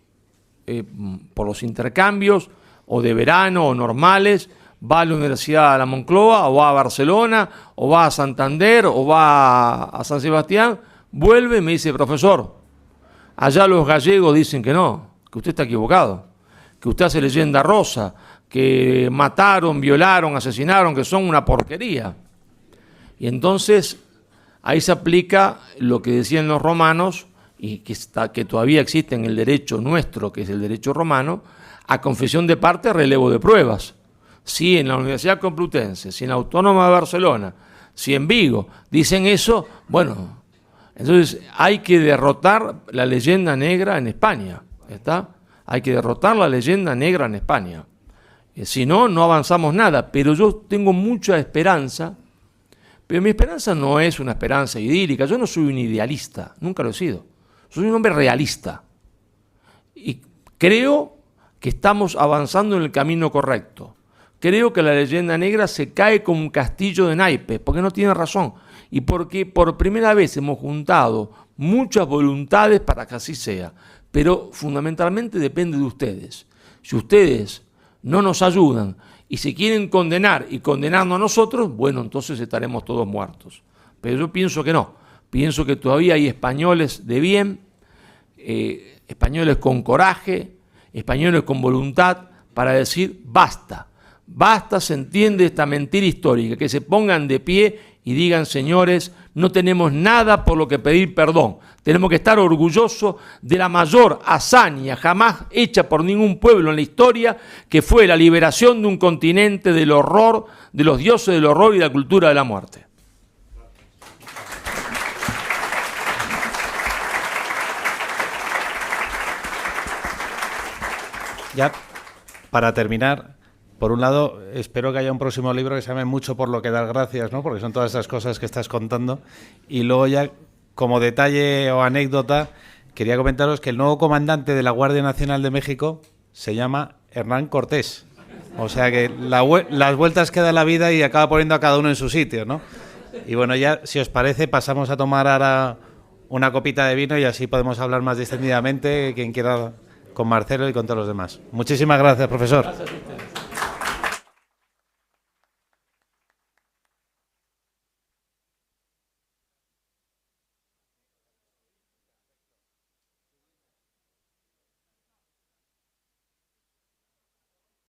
por los intercambios, o de verano, o normales, va a la Universidad de la Moncloa, o va a Barcelona, o va a Santander, o va a San Sebastián, vuelve y me dice, profesor, allá los gallegos dicen que no, que usted está equivocado, que usted hace leyenda rosa, que mataron, violaron, asesinaron, que son una porquería. Y entonces ahí se aplica lo que decían los romanos, y que todavía existe en el derecho nuestro, que es el derecho romano, a confesión de parte, relevo de pruebas. Si en la Universidad Complutense, si en la Autónoma de Barcelona, si en Vigo dicen eso, bueno, entonces hay que derrotar la leyenda negra en España, ¿está? Hay que derrotar la leyenda negra en España. Si no, no avanzamos nada. Pero yo tengo mucha esperanza, pero mi esperanza no es una esperanza idílica. Yo no soy un idealista, nunca lo he sido. Soy un hombre realista. Y creo que estamos avanzando en el camino correcto. Creo que la leyenda negra se cae como un castillo de naipes, porque no tiene razón. Y porque por primera vez hemos juntado muchas voluntades para que así sea. Pero fundamentalmente depende de ustedes. Si ustedes no nos ayudan y se quieren condenar y condenarnos a nosotros, bueno, entonces estaremos todos muertos. Pero yo pienso que no. Pienso que todavía hay españoles de bien, españoles con coraje, españoles con voluntad para decir basta. Basta, se entiende esta mentira histórica, que se pongan de pie y digan, señores, no tenemos nada por lo que pedir perdón. Tenemos que estar orgullosos de la mayor hazaña jamás hecha por ningún pueblo en la historia, que fue la liberación de un continente del horror, de los dioses del horror y de la cultura de la muerte. Ya, para terminar, por un lado, espero que haya un próximo libro que se llame Mucho por lo que dar gracias, ¿no? Porque son todas esas cosas que estás contando. Y luego ya, como detalle o anécdota, quería comentaros que el nuevo comandante de la Guardia Nacional de México se llama Hernán Cortés. O sea que las vueltas que da la vida y acaba poniendo a cada uno en su sitio, ¿no? Y bueno, ya, si os parece, pasamos a tomar ahora una copita de vino y así podemos hablar más distendidamente, quien quiera, con Marcelo y con todos los demás. Muchísimas gracias, profesor. Gracias.